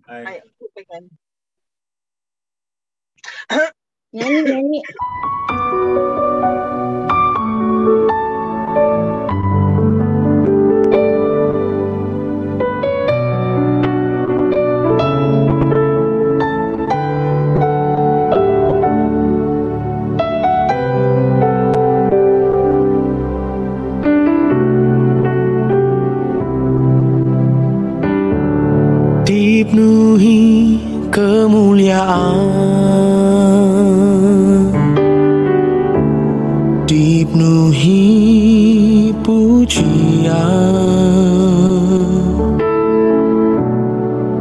Ayo, pegang. Nyanyi. Dipenuhi kemuliaan, dipenuhi pujian,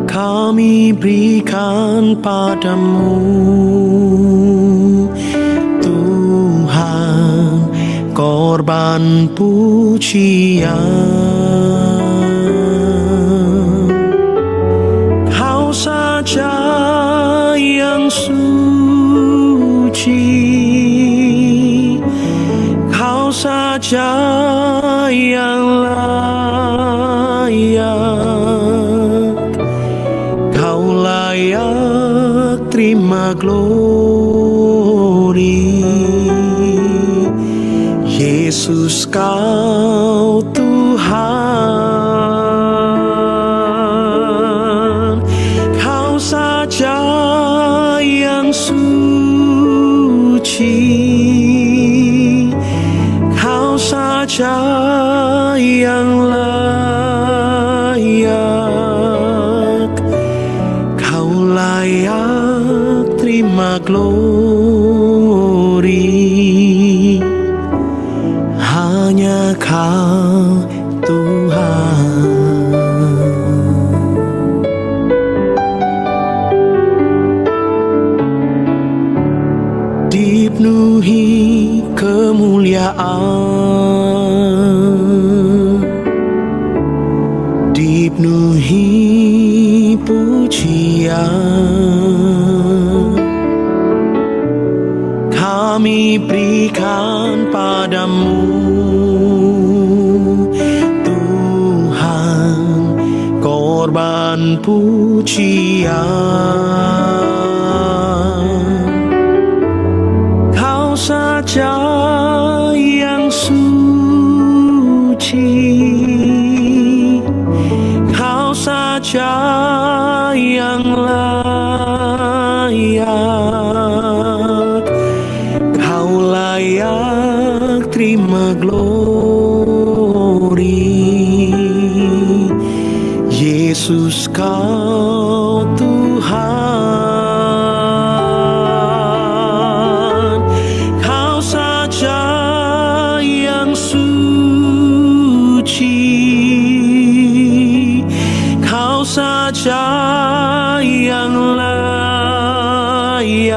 kami berikan padamu Tuhan korban pujian. Saja yang suci, Kau saja yang layak, Kau layak terima glori. Yesus Kau Tuhan, saja yang suci, Kau saja yang layak, Kau layak terima glori. Hanya Kau Tuhan. Dipenuhi kemuliaan, dipenuhi pujian, kami berikan padamu Tuhan korban pujian. Saja yang suci, Kau saja yang layak, Kau layak terima glori. Yesus Kau Tuhan, saja yang layak,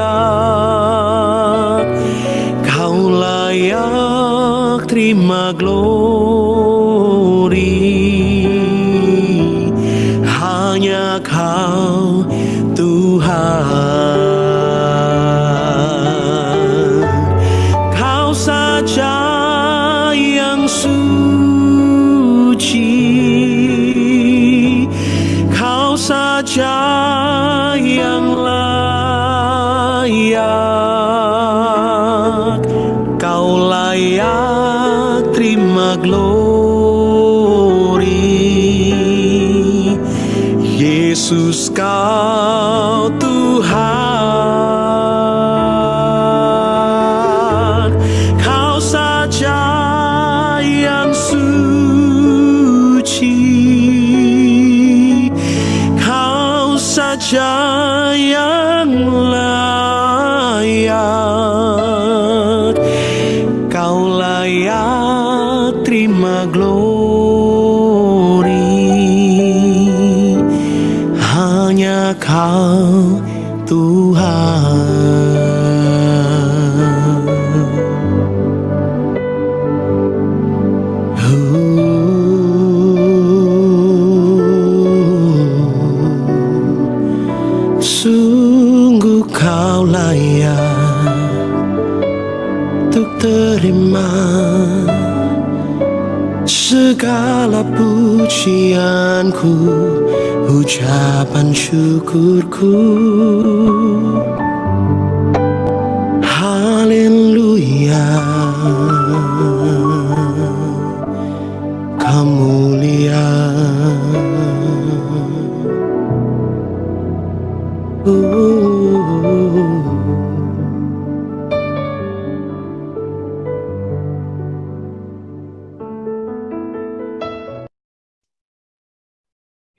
Kau layak terima glori. Hanya Kau Tuhan, Kau saja yang suci, saja yang layak, Kau layak terima glori. Yesus Kau Tuhan, Kau saja yang suci, saja yang layak, Kau layak terima glori. Hanya Kau Tuhan. Sungguh Kau layak untuk terima segala pujianku. ucapan syukurku. Haleluya,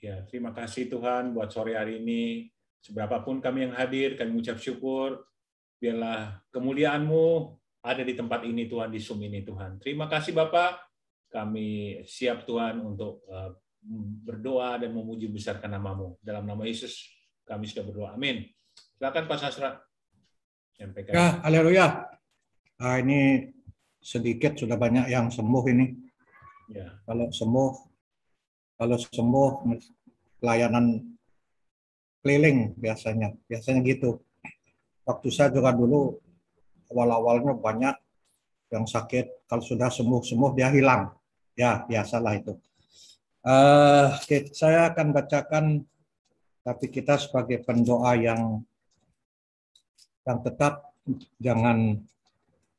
Ya, terima kasih Tuhan buat sore hari ini. Seberapapun kami yang hadir, kami mengucap syukur. Biarlah kemuliaan-Mu ada di tempat ini Tuhan, di Zoom ini Tuhan. Terima kasih Bapak. Kami siap Tuhan untuk berdoa dan memuji besarkan nama-Mu. Dalam nama Yesus kami sudah berdoa. Amin. Silakan Pak Sastra. Sampaikan. Ya, haleluya. Ini sedikit sudah banyak yang sembuh ini. Ya. Kalau sembuh pelayanan keliling biasanya gitu. Waktu saya juga dulu awal-awalnya banyak yang sakit, kalau sudah sembuh dia hilang. Ya, biasalah itu. Saya akan bacakan, tapi kita sebagai pendoa yang tetap jangan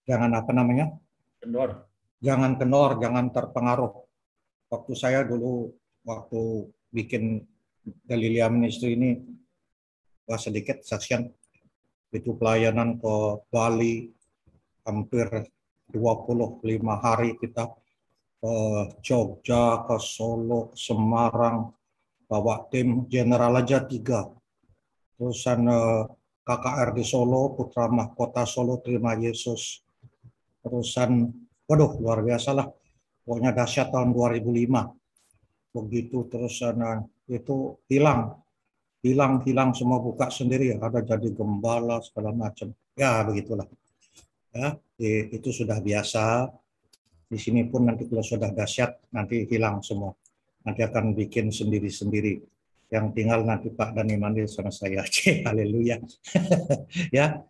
apa namanya? Jangan kendor, jangan terpengaruh. Waktu saya dulu bikin Galilia Ministry ini sedikit saksian, itu pelayanan ke Bali hampir 25 hari kita ke Jogja, ke Solo, Semarang, bawa tim general aja 3. Terusan KKR di Solo, Putra Mahkota Solo Terima Yesus. Terusan, waduh luar biasa lah. Pokoknya dahsyat tahun 2005. Begitu terusan itu hilang semua, buka sendiri, ada jadi gembala segala macam. Ya begitulah. Ya, itu sudah biasa. Di sini pun nanti kalau sudah dahsyat nanti hilang semua. Nanti akan bikin sendiri-sendiri. Yang tinggal nanti Pak Dani Mandil sama saya. Haleluya. Ya,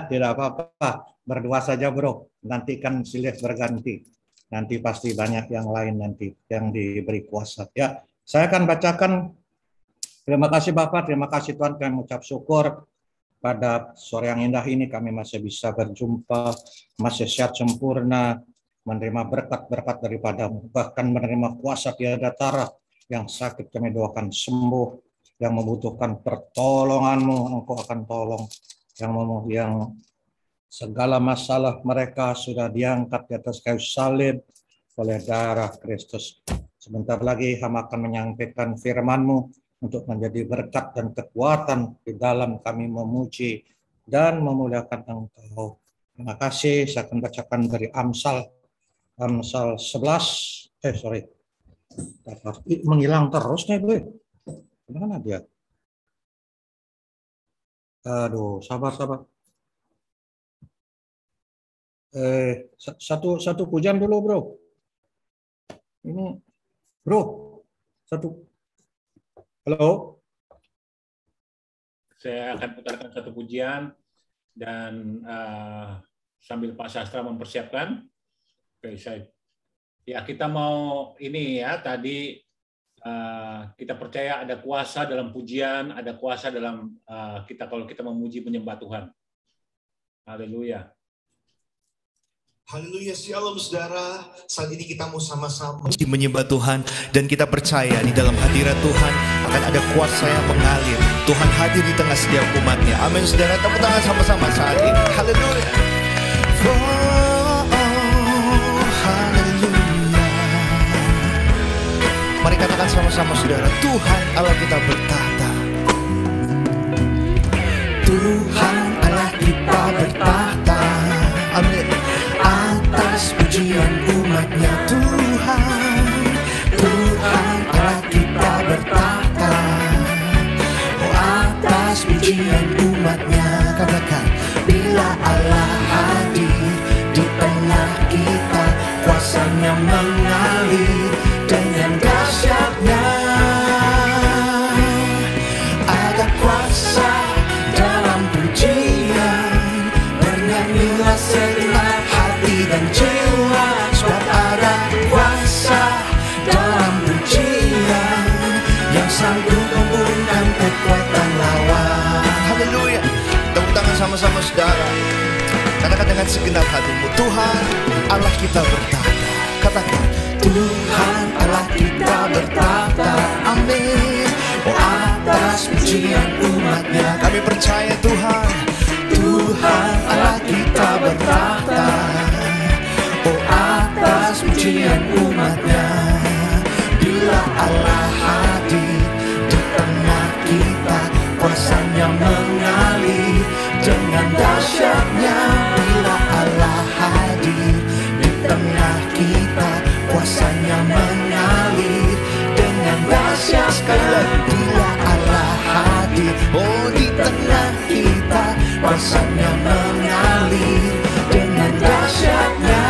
tidak apa-apa. Berdoa saja bro. Nanti kan silih berganti. Nanti pasti banyak yang lain nanti yang diberi kuasa. Ya, saya akan bacakan. Terima kasih Bapak, terima kasih Tuhan, kami mengucap syukur pada sore yang indah ini kami masih bisa berjumpa, masih sehat sempurna, menerima berkat-berkat daripada-Mu, bahkan menerima kuasa tiada tara. Yang sakit kami doakan sembuh, yang membutuhkan pertolongan-Mu Engkau akan tolong, yang segala masalah mereka sudah diangkat di atas kayu salib oleh darah Kristus. Sebentar lagi hamba akan menyampaikan firman-Mu untuk menjadi berkat dan kekuatan di dalam kami memuji dan memuliakan Engkau. Terima kasih. Saya akan bacakan dari Amsal 11. Menghilang terus nih, Bu. Mana dia? Aduh, sabar. Satu pujian dulu, bro. Ini, bro. Halo. Saya akan putarkan satu pujian dan sambil Pak Sastra mempersiapkan. Oke, kita mau ini ya, tadi kita percaya ada kuasa dalam pujian, ada kuasa dalam kalau kita memuji menyembah Tuhan. Haleluya. Haleluya, shalom saudara. Saat ini kita mau sama-sama menyembah Tuhan dan kita percaya di dalam hadirat Tuhan akan ada kuasa yang mengalir. Tuhan hadir di tengah setiap umatnya. Amin saudara, tepuk tangan sama-sama saat ini. Haleluya. Haleluya. Mari katakan sama-sama saudara, Tuhan Allah kita bertahta. Tuhan Allah kita bertahta. Amin. Atas pujian umatnya Tuhan Allah kita bertahta. Oh atas pujian umatnya, katakan bila Allah hadir di tengah kita, kuasanya mengalir dengan dahsyatnya. Ada kuasa dalam pujian, bernyanyilah segenap dan jiwa, sebab ada kuasa dalam pujian yang sanggup sama-sama saudara. Katakan dengan segenap hatimu, Tuhan Allah kita bertahta. Katakan, Tuhan Allah kita bertahta. Amin. Oh atas pujian umatnya kami percaya Tuhan. Tuhan Allah kita bertahta. Oh atas pujian umatnya. Bila Allah hadir di tengah kita, kuasanya mengalir dengan dahsyatnya. Bila Allah hadir di tengah kita, kuasanya mengalir dengan dahsyat. Sekali lagi, bila Allah hadir, oh di tengah kita, kuasanya mengalir dengan dahsyatnya.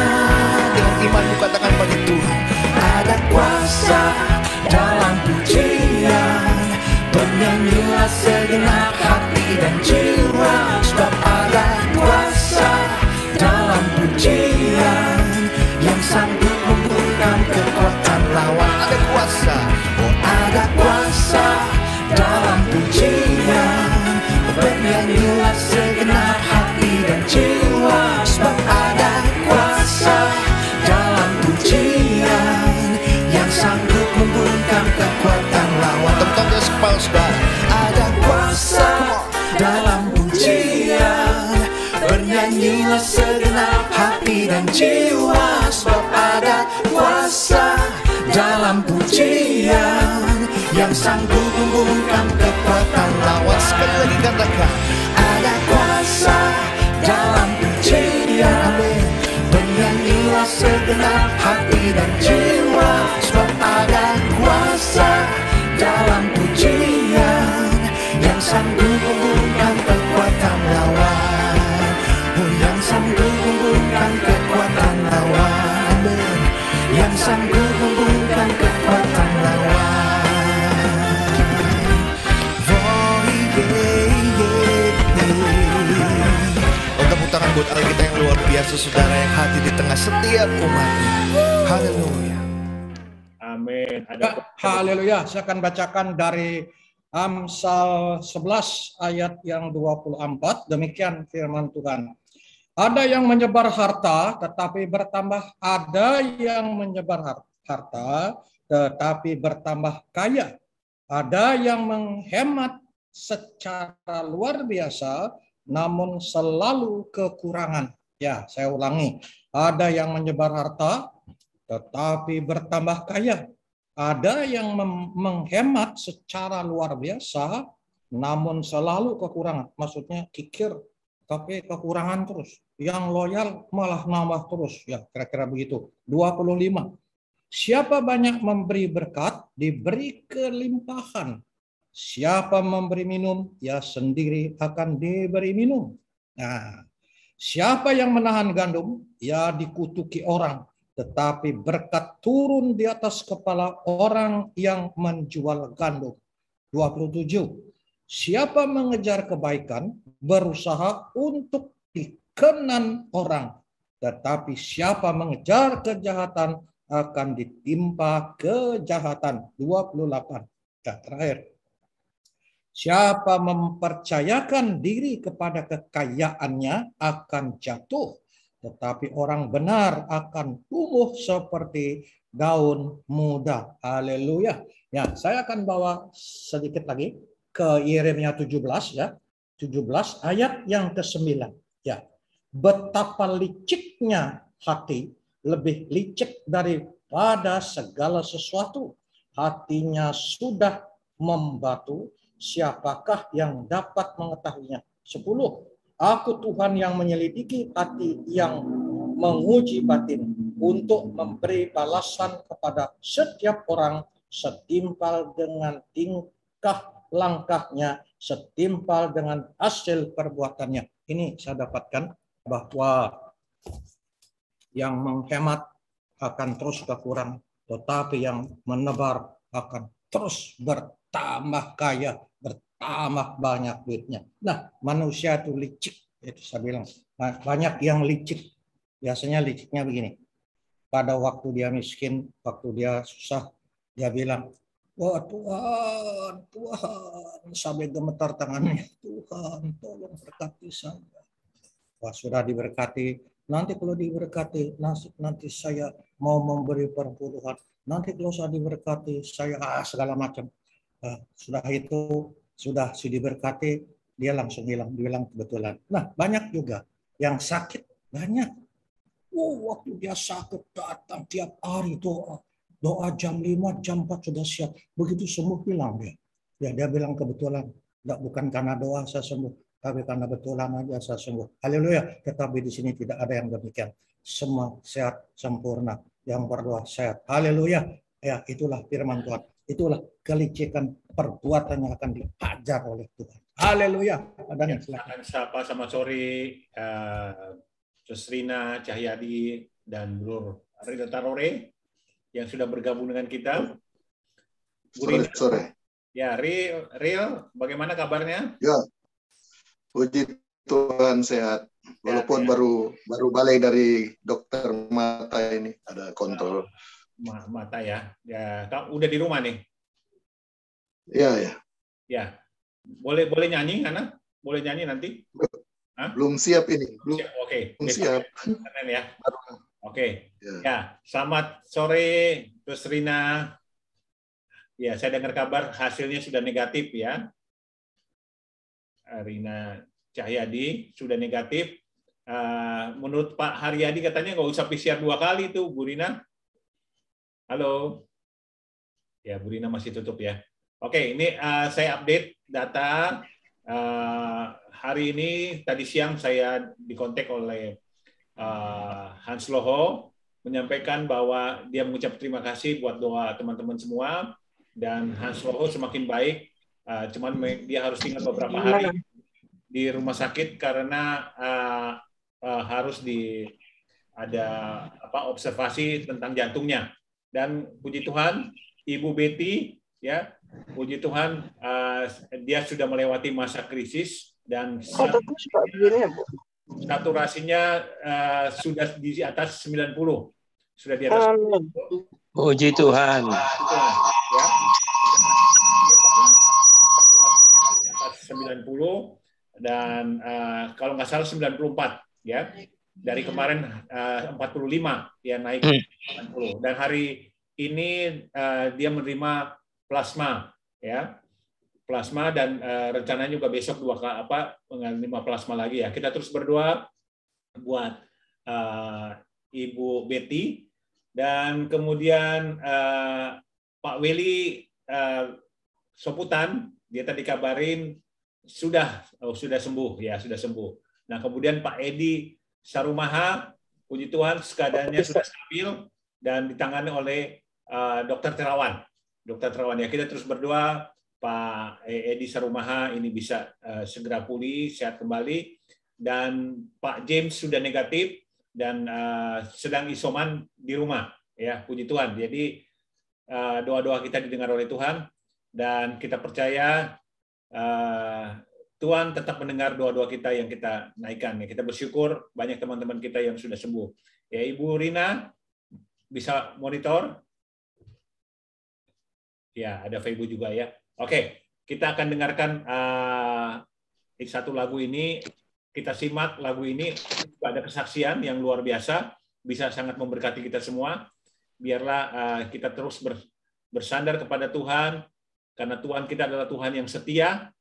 Dengan imanmu katakan pada Tuhan, ada kuasa dalam pujian. Bernyanyilah segenap hati dan jiwa, sebab ada kuasa dalam pujian yang sanggup membungkam kekuatan lawan. Ada kuasa, oh ada kuasa dalam pujian. Bernyanyilah segenap hati dan jiwa, sebab ada kuasa dalam pujian yang sanggup membungkam kekuatan lawan. Tepuk-tepuk kepala saudara. Ada kuasa dalam pujian. Bernyanyilah segenap hati dan jiwa, sebab ada kuasa dalam pujian yang sanggup membungkam kekuatan lawan. Sekali lagi katakan, ada kuasa dalam pujian. Amin. Bernyanyilah segenap hati dan jiwa, sebab ada kuasa dalam pujian yang sanggup membungkam kekuatan lawan. Oh, yang sanggup membungkam kekuatan lawan. Amin. Yang sanggup membungkam kekuatan lawan. Oh, oh, tepuk tangan buat Allah kita yang luar biasa, saudara, yang hadir di tengah setiap umatnya. Haleluya. Amin. Haleluya. Saya akan bacakan dari Amsal 11 ayat yang 24. Demikian firman Tuhan. Ada yang menyebar harta tetapi bertambah, ada yang menyebar harta tetapi bertambah kaya. Ada yang menghemat secara luar biasa namun selalu kekurangan. Ya, saya ulangi. Ada yang menyebar harta tetapi bertambah kaya. Ada yang menghemat secara luar biasa namun selalu kekurangan. Maksudnya kikir tapi kekurangan terus. Yang loyal malah nambah terus. Ya, kira-kira begitu. 25. Siapa banyak memberi berkat, diberi kelimpahan. Siapa memberi minum, ya sendiri akan diberi minum. Nah, siapa yang menahan gandum, ya dikutuki orang. Tetapi berkat turun di atas kepala orang yang menjual gandum. 27. Siapa mengejar kebaikan, berusaha untuk dikenan orang. Tetapi siapa mengejar kejahatan, akan ditimpa kejahatan. 28. Dan terakhir. Siapa mempercayakan diri kepada kekayaannya akan jatuh. Tetapi orang benar akan tumbuh seperti daun muda. Haleluya. Ya, saya akan bawa sedikit lagi ke Yeremia 17 ya. 17 ayat yang ke-9. Ya. Betapa liciknya hati, lebih licik daripada segala sesuatu. Hatinya sudah membatu, siapakah yang dapat mengetahuinya? 10. Aku Tuhan yang menyelidiki hati, yang menguji batin, untuk memberi balasan kepada setiap orang setimpal dengan tingkah langkahnya, setimpal dengan hasil perbuatannya. Ini saya dapatkan bahwa yang menghemat akan terus kekurangan, tetapi yang menebar akan terus bertambah kaya, bertambah banyak duitnya. Nah, manusia itu licik, itu saya bilang. Banyak yang licik. Biasanya liciknya begini. Pada waktu dia miskin, waktu dia susah, dia bilang, Wah Tuhan, sampai gemetar tangannya. Tuhan, tolong berkati saya. Wah, sudah diberkati. Nanti kalau diberkati, nanti saya mau memberi perpuluhan. Nanti kalau saya diberkati, saya segala macam. Sudah itu, sudah diberkati, dia langsung hilang, bilang kebetulan. Nah, banyak juga yang sakit, banyak. Waktu dia sakit datang tiap hari doa jam 5, jam 4 sudah siap. Begitu sembuh hilang dia. Ya, dia bilang kebetulan, bukan karena doa saya sembuh, tapi karena betulan aja saya sembuh. Haleluya. Tetapi di sini tidak ada yang demikian. Semua sehat sempurna. Yang berdoa sehat. Haleluya. Ya, itulah firman Tuhan. Itulah kelicikan perbuatan yang akan diajar oleh Tuhan. Haleluya. Dan silakan sapa sama sore Rina Cahyadi dan Bro Ridho Tarore yang sudah bergabung dengan kita. Sore. Ya, Ril, bagaimana kabarnya? Ya, puji Tuhan sehat. Walaupun ya. baru balik dari dokter mata ini, ada kontrol. Mata ya. Ya, udah di rumah nih? Iya. Ya. Boleh nyanyi, Ana? Boleh nyanyi nanti? Belum siap ini. Belum siap. Keren ya. Oke. Ya, selamat sore, Terus Rina. Ya, saya dengar kabar hasilnya sudah negatif ya. Rina Cahyadi sudah negatif. Menurut Pak Haryadi katanya nggak usah PCR 2 kali tuh, Bu Rina. Halo. Ya, Bu Rina masih tutup ya. Oke, ini saya update data. Hari ini, tadi siang saya dikontak oleh Hans Loho, menyampaikan bahwa dia mengucap terima kasih buat doa teman-teman semua, dan Hans Loho semakin baik, cuman dia harus tinggal beberapa hari di rumah sakit karena harus ada observasi tentang jantungnya. Dan puji Tuhan, Ibu Betty ya, puji Tuhan dia sudah melewati masa krisis dan saturasinya sudah di atas 90. Sudah di atas 90. Puji Tuhan. Ya. 90 dan kalau nggak salah 94 ya. Dari kemarin 45 ya, naik 90. Dan hari ini dia menerima plasma ya. Plasma, dan rencananya juga besok menerima plasma lagi ya. Kita terus berdoa buat Ibu Betty, dan kemudian Pak Willy Soputan, dia tadi kabarin sudah sembuh ya, sudah sembuh. Nah, kemudian Pak Edi Sarumaha, puji Tuhan keadaannya sudah stabil dan ditangani oleh Dokter Terawan ya. Kita terus berdoa Pak Edi Sarumaha ini bisa segera pulih, sehat kembali, dan Pak James sudah negatif dan sedang isoman di rumah ya, puji Tuhan. Jadi doa-doa kita didengar oleh Tuhan, dan kita percaya Tuhan tetap mendengar doa-doa kita yang kita naikkan ya. Kita bersyukur banyak teman-teman kita yang sudah sembuh ya. Ibu Rina bisa monitor ya, ada Facebook juga ya. Oke, kita akan dengarkan satu lagu ini. Kita simak lagu ini, ada kesaksian yang luar biasa, bisa sangat memberkati kita semua. Biarlah kita terus bersandar kepada Tuhan, karena Tuhan kita adalah Tuhan yang setia.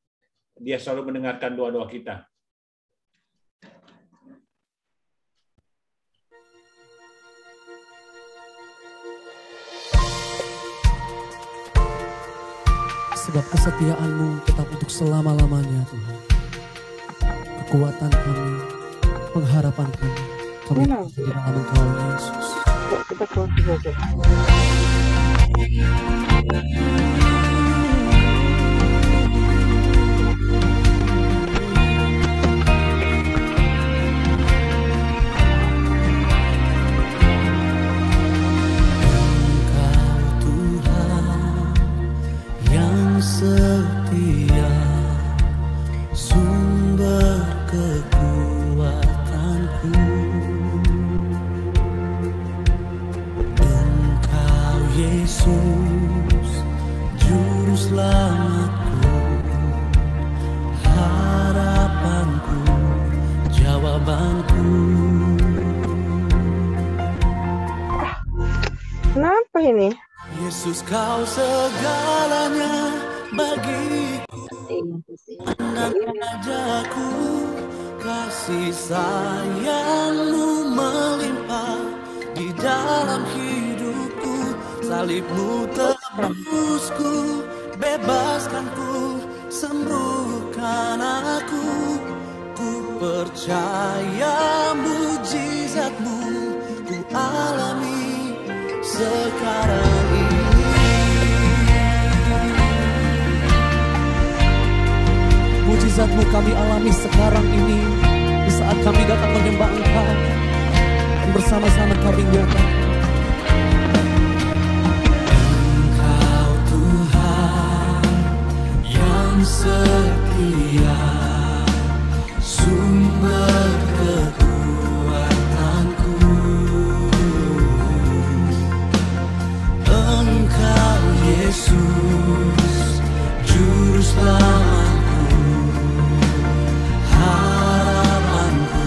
Dia selalu mendengarkan doa-doa kita. Sebab kesetiaan-Mu tetap untuk selama-lamanya, Tuhan. Kekuatan kami, pengharapan kami di dalam Engkau, Yesus. Kita keluar saja. Setia, sumber kekuatanku, Engkau Yesus, selamatku, harapanku, jawabanku. Kenapa ini? Yesus, kau segalanya bagiku, anak rajaku, kasih sayangmu melimpah di dalam hidupku, salibmu tebusku, bebaskanku, sembuhkan aku, ku percaya mujizatmu ku alami sekarang ini. Mujizatmu kami alami sekarang ini, di saat kami datang menyembah Engkau dan bersama-sama kami nyatakan Engkau Tuhan yang setia, sumber kekuatanku. Engkau Yesus, juru selamatku, harapanku,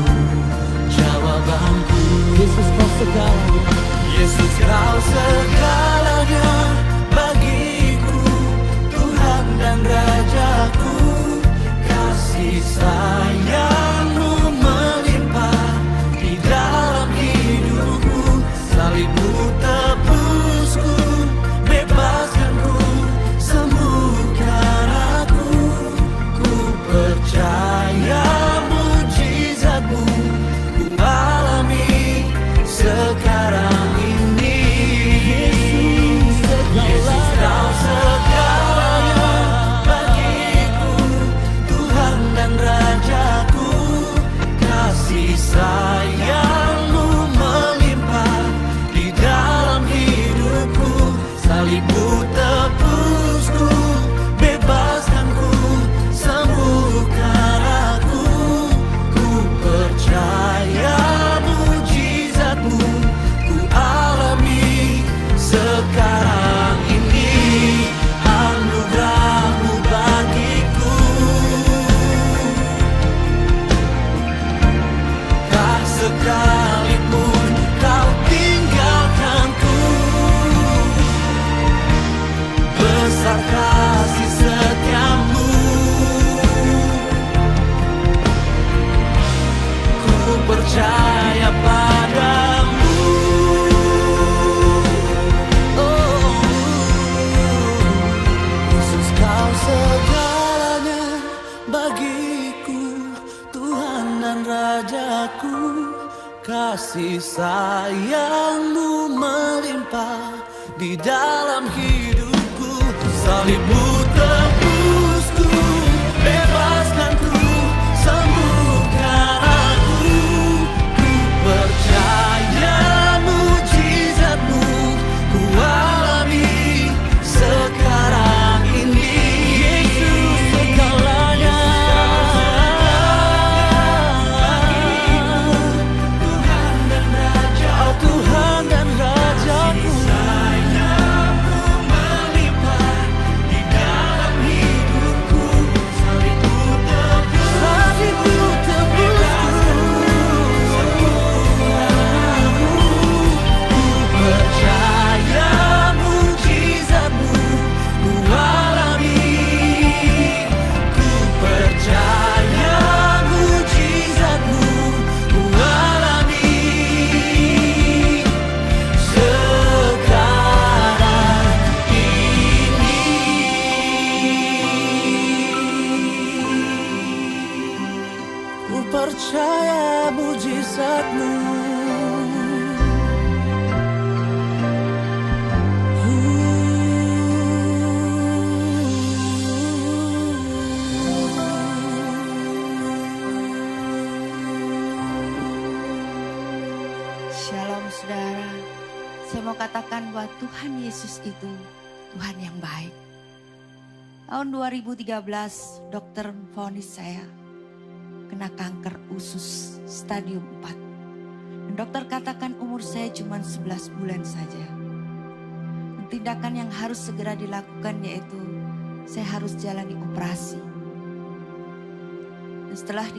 jawabanku. Yesus, kau segalanya. Yesus, kau segalanya bagiku, Tuhan dan Rajaku, kasih sayangmu melimpah di dalam hidupku, salibmu tebusku, bebaskanku, sembuhkan aku, ku percaya mujizatmu ku alami sekarang ini. Yesus, kau segalanya bagiku, Tuhan dan Rajaku, kasih sayangmu melimpah di dalam hidupku, salibmu tebusku, bebaskanku, sembuhkan aku, ku percaya mujizatmu ku alami sekarang ini. Anugerahmu bagiku, tak sekalipun kau tinggalkanku, besar kasih setiamu, ku percaya padamu. Oh, Yesus, kau segalanya bagiku, Tuhan dan Rajaku, kasih sayangmu melimpah di dalam hidupku, salibmu tebusku, bebaskanku, sembuhkan aku, ku percaya mujizatmu ku alami sekarang ini. Yesus, segalanya Tuhan dan Raja, oh Tuhan dan Rajaku, sayangmu melimpah di dalam hidupku, salibmu tebusku, ku percaya mujizatmu ku alami, ku percaya mujizatmu ku alami sekarang ini. Ku percaya mujizatmu. Shalom saudara, saya mau katakan bahwa Tuhan Yesus itu Tuhan yang baik. Tahun 2013 dokter vonis saya kena kanker usus stadium 4. Dan dokter katakan umur saya cuma 11 bulan saja. Dan tindakan yang harus segera dilakukan yaitu saya harus jalani operasi. Dan setelah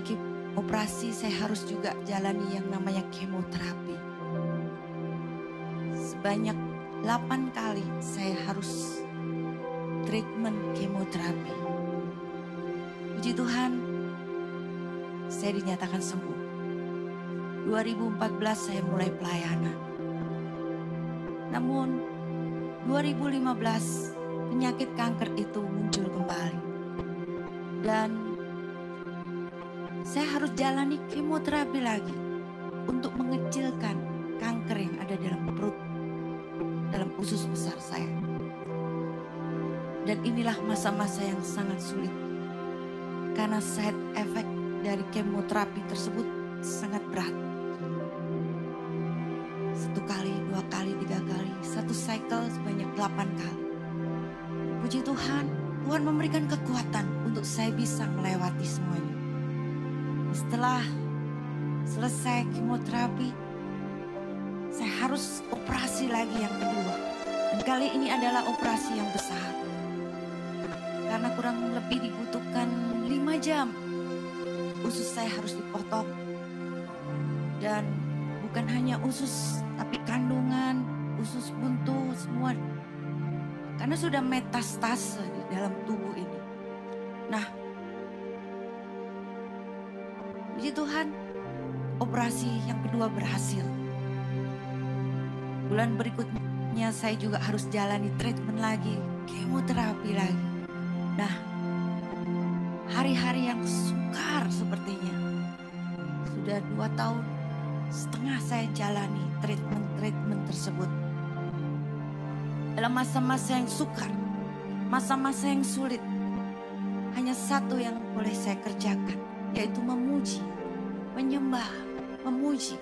operasi saya harus juga jalani yang namanya kemoterapi. Sebanyak 8 kali saya harus treatment kemoterapi. Puji Tuhan, saya dinyatakan sembuh. 2014 saya mulai pelayanan. Namun 2015 penyakit kanker itu muncul kembali. Dan saya harus jalani kemoterapi lagi untuk mengecilkan kanker yang ada dalam perut, dalam usus besar saya. Dan inilah masa-masa yang sangat sulit. Karena side effect dari kemoterapi tersebut sangat berat. 1 kali, 2 kali, 3 kali, 1 cycle sebanyak 8 kali. Puji Tuhan, Tuhan memberikan kekuatan untuk saya bisa melewati semuanya. Setelah selesai kemoterapi, saya harus operasi lagi yang kedua. Dan kali ini adalah operasi yang besar. Karena kurang lebih dibutuhkan 5 jam. Usus saya harus dipotong. Dan bukan hanya usus, tapi kandungan, usus buntu, semua. Karena sudah metastase di dalam tubuh ini. Nah, puji Tuhan, operasi yang kedua berhasil. Bulan berikutnya saya juga harus jalani treatment lagi, kemoterapi lagi. Nah, hari-hari yang sukar sepertinya. Sudah 2 tahun setengah saya jalani treatment tersebut. Dalam masa-masa yang sukar, masa-masa yang sulit, hanya satu yang boleh saya kerjakan, yaitu memuji, menyembah, memuji.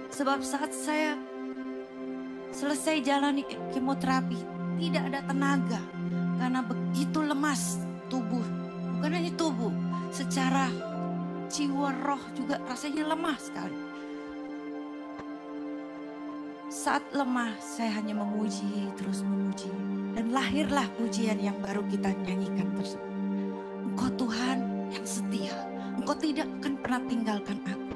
Sebab saat saya selesai jalani kemoterapi, tidak ada tenaga. Karena begitu lemas tubuh, bukan hanya tubuh, secara jiwa roh juga rasanya lemah sekali. Saat lemah saya hanya memuji, terus memuji. Dan lahirlah pujian yang baru kita nyanyikan tersebut. Engkau Tuhan yang setia, Engkau tidak akan pernah tinggalkan aku.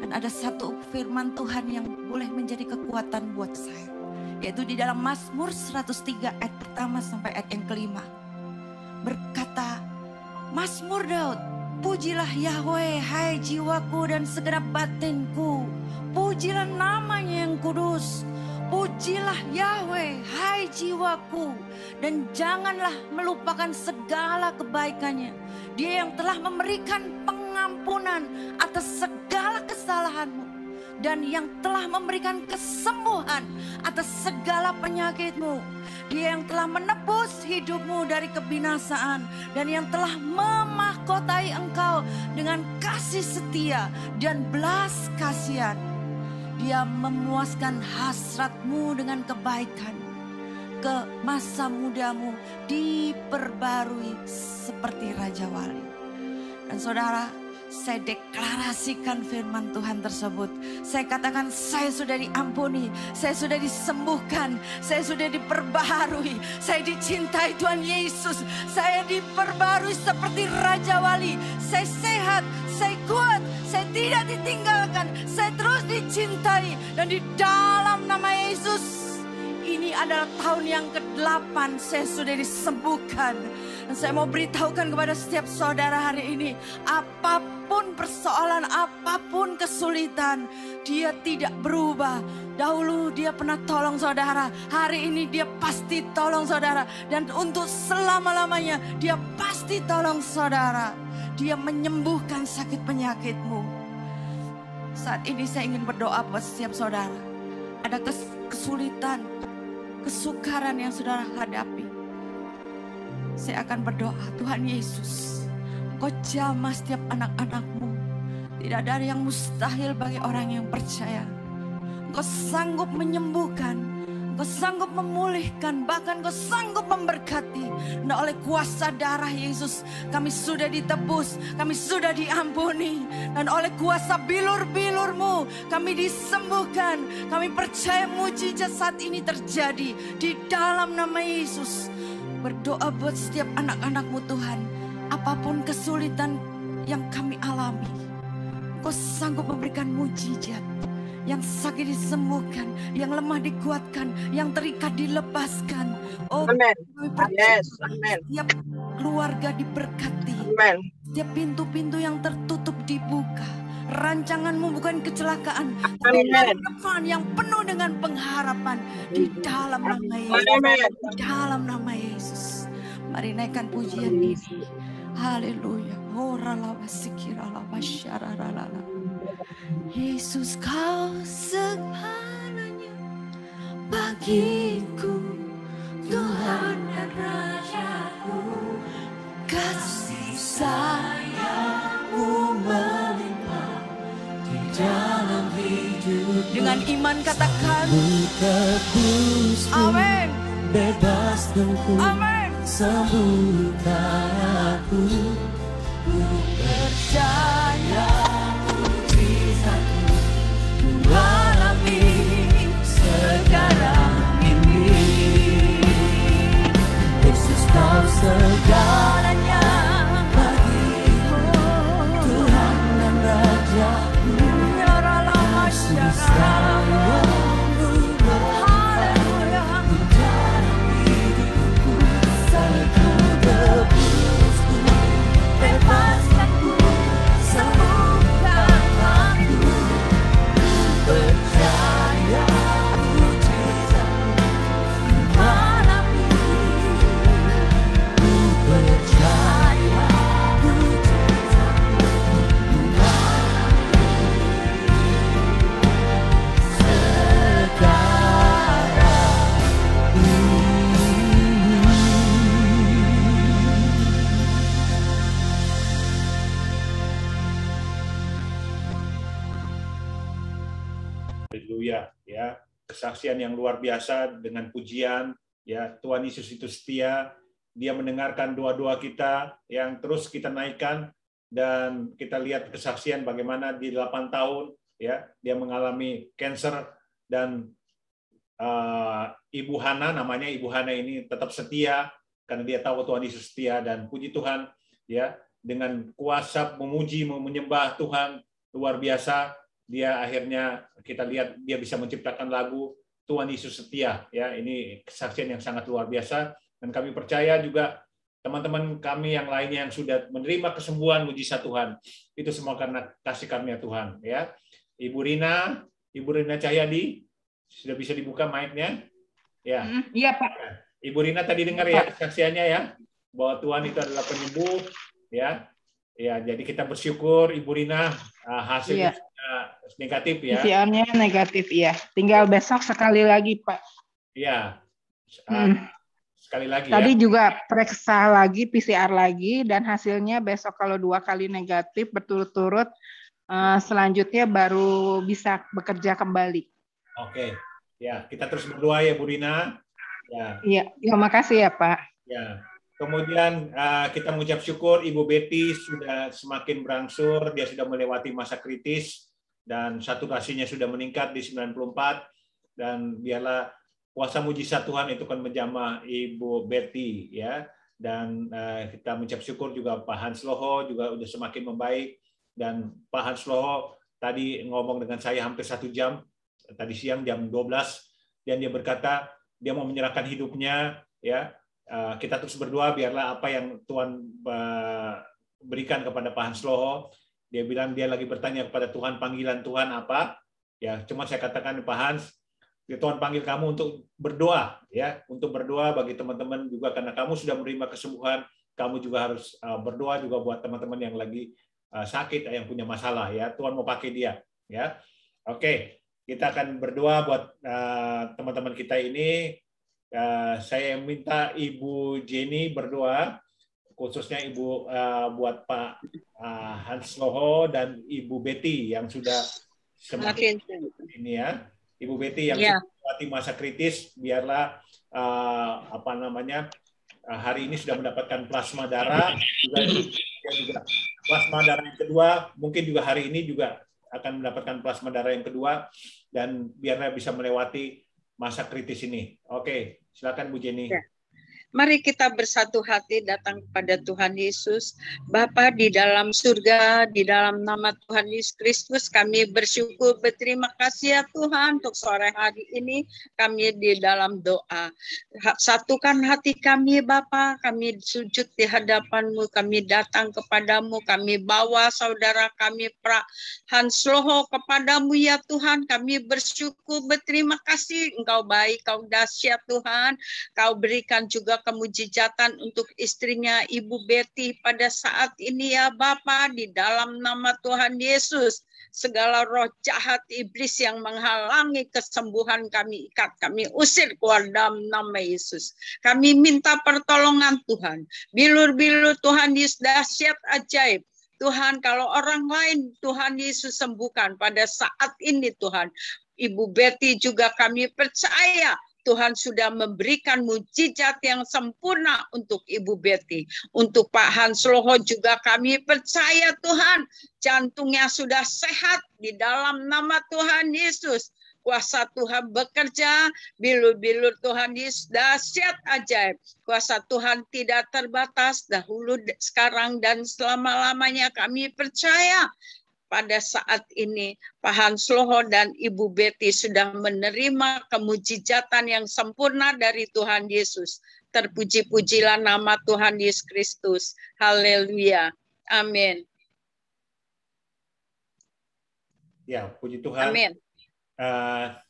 Dan ada satu firman Tuhan yang boleh menjadi kekuatan buat saya. Yaitu di dalam Mazmur 103 ayat pertama sampai ayat yang kelima. Berkata, Mazmur Daud, pujilah Yahweh, hai jiwaku dan segenap batinku. Pujilah namanya yang kudus. Pujilah Yahweh, hai jiwaku. Dan janganlah melupakan segala kebaikannya. Dia yang telah memberikan pengampunan atas segala kesalahanmu. Dan yang telah memberikan kesembuhan atas segala penyakitmu. Dia yang telah menebus hidupmu dari kebinasaan. Dan yang telah memahkotai engkau dengan kasih setia dan belas kasihan. Dia memuaskan hasratmu dengan kebaikan. Ke masa mudamu diperbarui seperti Raja Wali. Dan saudara, saya deklarasikan firman Tuhan tersebut. Saya katakan saya sudah diampuni, saya sudah disembuhkan, saya sudah diperbaharui, saya dicintai Tuhan Yesus. Saya diperbarui seperti Raja Wali. Saya sehat, saya kuat, saya tidak ditinggalkan, saya terus dicintai. Dan di dalam nama Yesus, ini adalah tahun yang ke-8 saya sudah disembuhkan. Dan saya mau beritahukan kepada setiap saudara hari ini, apapun persoalan, apapun kesulitan, dia tidak berubah. Dahulu dia pernah tolong saudara, hari ini dia pasti tolong saudara. Dan untuk selama-lamanya dia pasti tolong saudara. Dia menyembuhkan sakit penyakitmu. Saat ini saya ingin berdoa buat setiap saudara. Ada kesulitan, kesukaran yang saudara hadapi. Saya akan berdoa, Tuhan Yesus, Engkau jamah setiap anak-anak-Mu. Tidak ada yang mustahil bagi orang yang percaya. Engkau sanggup menyembuhkan, Engkau sanggup memulihkan, bahkan Engkau sanggup memberkati. Nah, oleh kuasa darah Yesus, kami sudah ditebus, kami sudah diampuni. Dan oleh kuasa bilur-bilur-Mu, kami disembuhkan. Kami percaya mujizat saat ini terjadi di dalam nama Yesus. Berdoa buat setiap anak-anak-Mu Tuhan. Apapun kesulitan yang kami alami, Engkau sanggup memberikan mujizat. Yang sakit disembuhkan, yang lemah dikuatkan, yang terikat dilepaskan. Oh, Amen. kami percaya Yes, amen. setiap keluarga diberkati. Amen. Setiap pintu-pintu yang tertutup dibuka. Rancangan-Mu bukan kecelakaan, tapi Amen. depan yang penuh dengan pengharapan di dalam nama Yesus. Amen. Di dalam nama Yesus. Mari naikkan pujian ini. Haleluya. Yesus, Kau segalanya bagiku, Tuhan dan Rajaku. Kasih sayang-Mu melimpah di dalam hidup. Dengan iman katakan, amin. Bebaskan ku, Amin. sembuhkan aku. Ku percaya mujizat-Mu ku alami sekarang ini. Yesus, Kau segalanya bagiku, Tuhan dan Rajaku. Kasih sayang-Mu, haleluya, di dalam hidupku. Salibku tebusku, bebaskanku, sembuhkan aku. Percaya mujizat-Mu ku alami. Ku percaya mujizat-Mu ku alami sekarang ini. Haleluya, ya. Kesaksian yang luar biasa dengan pujian, ya. Tuhan Yesus itu setia, Dia mendengarkan doa-doa kita yang terus kita naikkan, dan kita lihat kesaksian bagaimana di 8 tahun, ya, dia mengalami cancer, dan Ibu Hana, namanya Ibu Hana ini tetap setia karena dia tahu Tuhan Yesus setia, dan puji Tuhan, ya, dengan kuasa memuji, menyembah Tuhan luar biasa. Dia akhirnya kita lihat dia bisa menciptakan lagu Tuhan Yesus setia, ya. Ini kesaksian yang sangat luar biasa, dan kami percaya juga teman-teman kami yang lainnya yang sudah menerima kesembuhan mujizat Tuhan, itu semua karena kasih karunia Tuhan, ya. Ibu Rina Cahyadi, sudah bisa dibuka mic-nya, ya. Iya, Pak. Ibu Rina tadi dengar ya kesaksiannya, ya, bahwa Tuhan itu adalah penyembuh, ya. Ya, jadi kita bersyukur Ibu Rina, hasilnya negatif, ya. PCR-nya negatif, ya. Tinggal besok sekali lagi, Pak. Iya. Sekali lagi, Tadi ya. juga periksa lagi, PCR lagi, dan hasilnya besok kalau 2 kali negatif berturut-turut, selanjutnya baru bisa bekerja kembali. Oke. Ya, kita terus berdoa ya, Bu Rina. Ya. Iya, ya, makasih ya, Pak. Ya. Kemudian kita mengucap syukur Ibu Betty sudah semakin berangsur, dia sudah melewati masa kritis, dan saturasinya sudah meningkat di 94, dan biarlah kuasa mujizat Tuhan itu kan menjamah Ibu Betty, ya. Dan kita mengucap syukur juga Pak Hans Loho juga udah semakin membaik, dan Pak Hans Loho tadi ngomong dengan saya hampir 1 jam, tadi siang jam 12, dan dia berkata dia mau menyerahkan hidupnya, ya. Kita terus berdoa biarlah apa yang Tuhan berikan kepada Pak Hans Loho. Dia bilang dia lagi bertanya kepada Tuhan, panggilan Tuhan apa? Ya, cuma saya katakan Pak Hans, Tuhan panggil kamu untuk berdoa, ya, untuk berdoa bagi teman-teman juga, karena kamu sudah menerima kesembuhan, kamu juga harus berdoa juga buat teman-teman yang lagi sakit, yang punya masalah, ya. Tuhan mau pakai dia, ya. Oke, kita akan berdoa buat teman-teman kita ini. Saya minta Ibu Jenny berdoa, khususnya Ibu buat Pak Hans Loho dan Ibu Betty yang sudah semakin ini, ya. Ibu Betty yang sudah melewati masa kritis, biarlah hari ini sudah mendapatkan plasma darah, juga plasma darah yang kedua, mungkin juga hari ini juga akan mendapatkan plasma darah yang kedua, dan biarlah bisa melewati masa kritis ini. Oke, silakan Bu Jenny. Mari kita bersatu hati datang kepada Tuhan Yesus. Bapa di dalam surga, di dalam nama Tuhan Yesus Kristus, kami bersyukur, berterima kasih ya Tuhan untuk sore hari ini kami di dalam doa. Satukan hati kami Bapa, kami sujud di hadapan-Mu, kami datang kepadamu, kami bawa saudara kami Pra Hans Loho kepadamu ya Tuhan. Kami bersyukur, berterima kasih, Engkau baik, Kau dahsyat Tuhan. Kau berikan juga kemujizatan untuk istrinya Ibu Betty pada saat ini ya Bapa, di dalam nama Tuhan Yesus. Segala roh jahat iblis yang menghalangi kesembuhan kami ikat, kami usir keluar dalam nama Yesus. Kami minta pertolongan Tuhan. Bilur-bilur Tuhan Yesus dahsyat ajaib. Tuhan, kalau orang lain Tuhan Yesus sembuhkan pada saat ini Tuhan. Ibu Betty juga kami percaya Tuhan sudah memberikan mujizat yang sempurna untuk Ibu Betty. Untuk Pak Hans Loho juga kami percaya Tuhan, jantungnya sudah sehat di dalam nama Tuhan Yesus. Kuasa Tuhan bekerja, bilur-bilur Tuhan Yesus dahsyat ajaib. Kuasa Tuhan tidak terbatas, dahulu, sekarang, dan selama-lamanya kami percaya. Pada saat ini, Pak Hans Loho dan Ibu Betty sudah menerima kemujizatan yang sempurna dari Tuhan Yesus. Terpuji-pujilah nama Tuhan Yesus Kristus. Haleluya. Amin. Ya, puji Tuhan. Amin.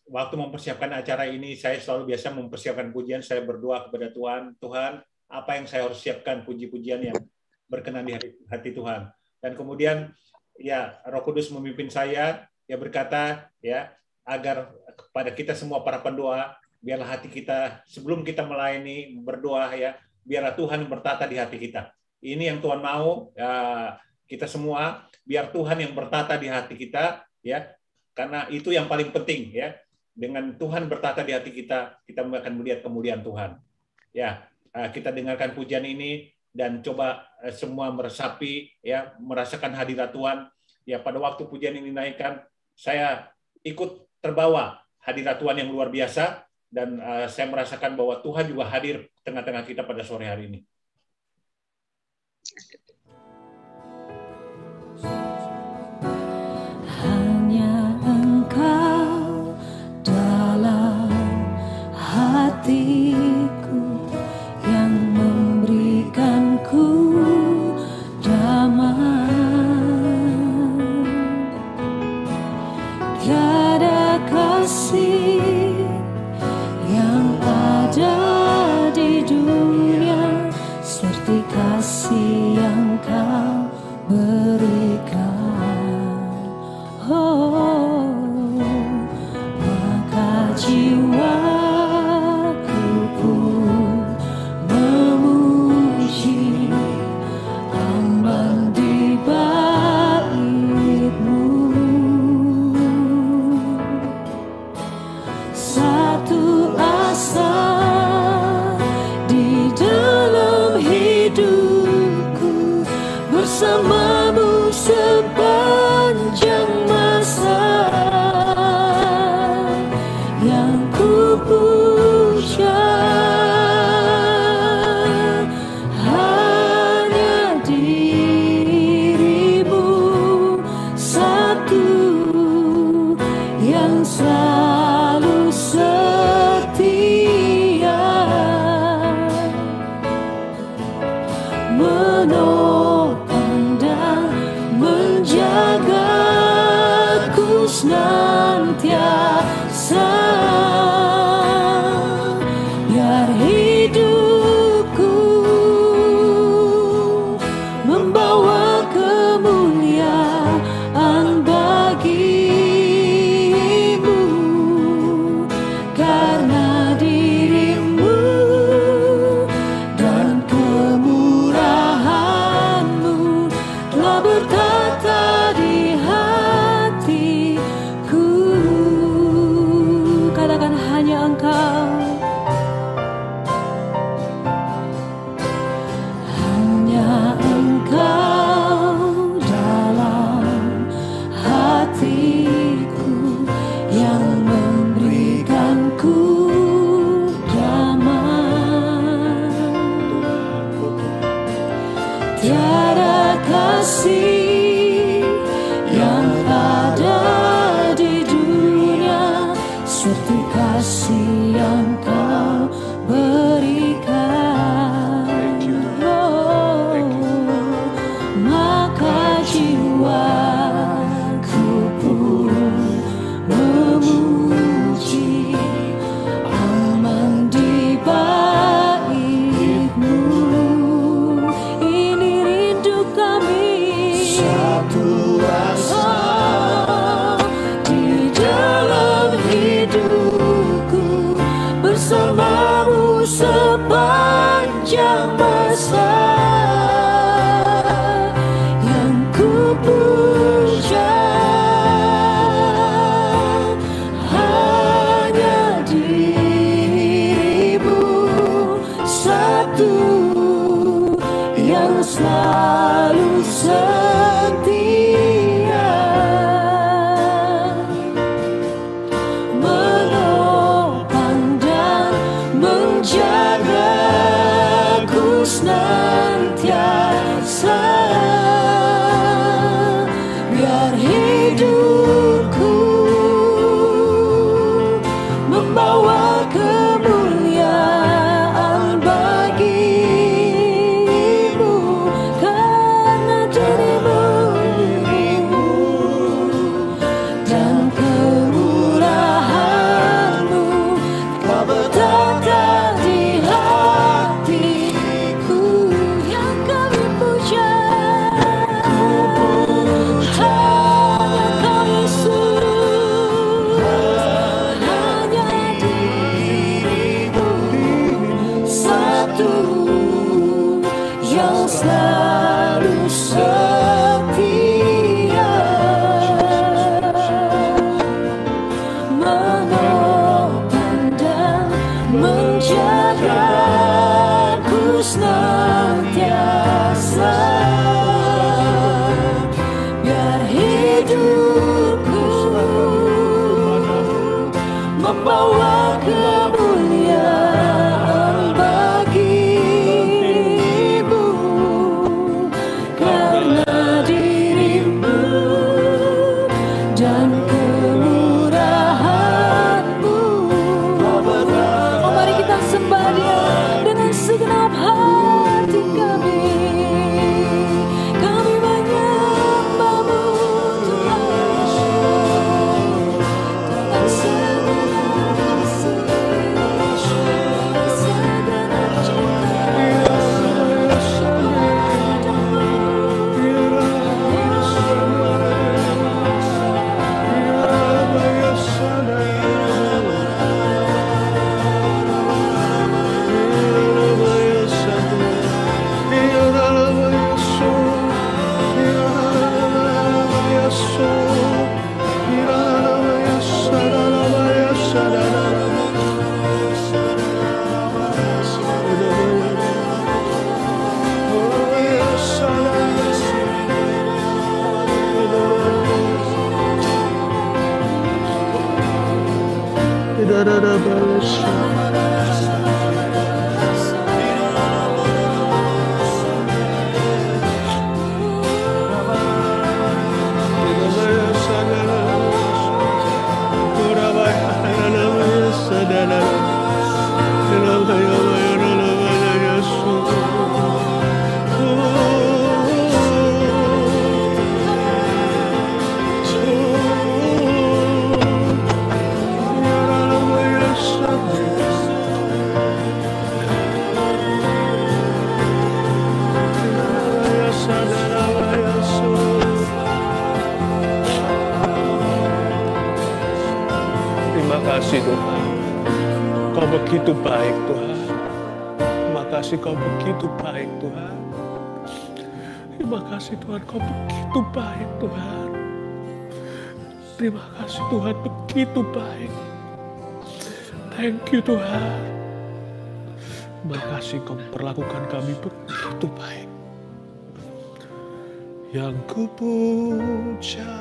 Waktu mempersiapkan acara ini, saya selalu biasa mempersiapkan pujian. Saya berdoa kepada Tuhan, Tuhan, apa yang saya harus siapkan puji-pujian yang berkenan di hati Tuhan. Dan kemudian, ya, Roh Kudus memimpin saya, ya berkata, ya, agar kepada kita semua para pendoa, biarlah hati kita sebelum kita melayani berdoa, ya, biarlah Tuhan bertata di hati kita. Ini yang Tuhan mau, ya, kita semua, biar Tuhan yang bertata di hati kita, ya, karena itu yang paling penting, ya. Dengan Tuhan bertata di hati kita, kita akan melihat kemuliaan Tuhan. Ya, kita dengarkan pujian ini. Dan coba semua meresapi, ya, merasakan hadirat Tuhan. Ya, pada waktu pujian ini naikkan, saya ikut terbawa hadirat Tuhan yang luar biasa, dan saya merasakan bahwa Tuhan juga hadir tengah-tengah kita pada sore hari ini. Hanya Engkau dalam hatiku yang memberikanku damai. Tiada kasih yang ada di dunia seperti kasih yang Kau berikan. Oh, maka jiwaku pun memuji ambang di bait-Mu. Satu asa di dalam hidupku, bersama-Mu sepanjang masa, yang ku puja hanya diri-Mu satu yang selalu setia, menopang dan menjagaku senantiasa, biar hidupku membawa kemuliaan bagi-Mu, karena diri-Mu dan kemurahan-Mu telah bertata di hatiku. tiada kasih yang ada di dunia seperti kasih yang kau berikan. Maka jiwaku pun memuji aman di bait-Mu. Ini rindu kami, satu rasa di dalam hidupku, bersama-Mu sepanjang masa. Yang ku puja hanya diri-Mu satu yang selalu setia, menopang dan menjagaku senantiasa, biar hidupku membawa kemuliaan bagi-Mu, karena diri-Mu dan kemurahan-Mu Kau bertata di hatiku. Yang kami puja hanya Kau Yesus, hanya diri-Mu satu yang selalu setia, menopang dan menjagaku senantiasa, biar hidupku membawa kemuliaan bagi-Mu, karena diri-Mu dan kemurahan-Mu. Oh, mari kita sembah Dia dengan segenap hati kami. Kami menyembah-Mu Tuhan dengan segenap kasih, segenap kasih Tuhan, Kau begitu baik Tuhan. Terima kasih Kau begitu baik Tuhan. Terima kasih Tuhan, Kau begitu baik Tuhan. Terima kasih Tuhan, begitu baik. Thank you Tuhan. Terima kasih Kau memperlakukan kami begitu baik. Yang ku puja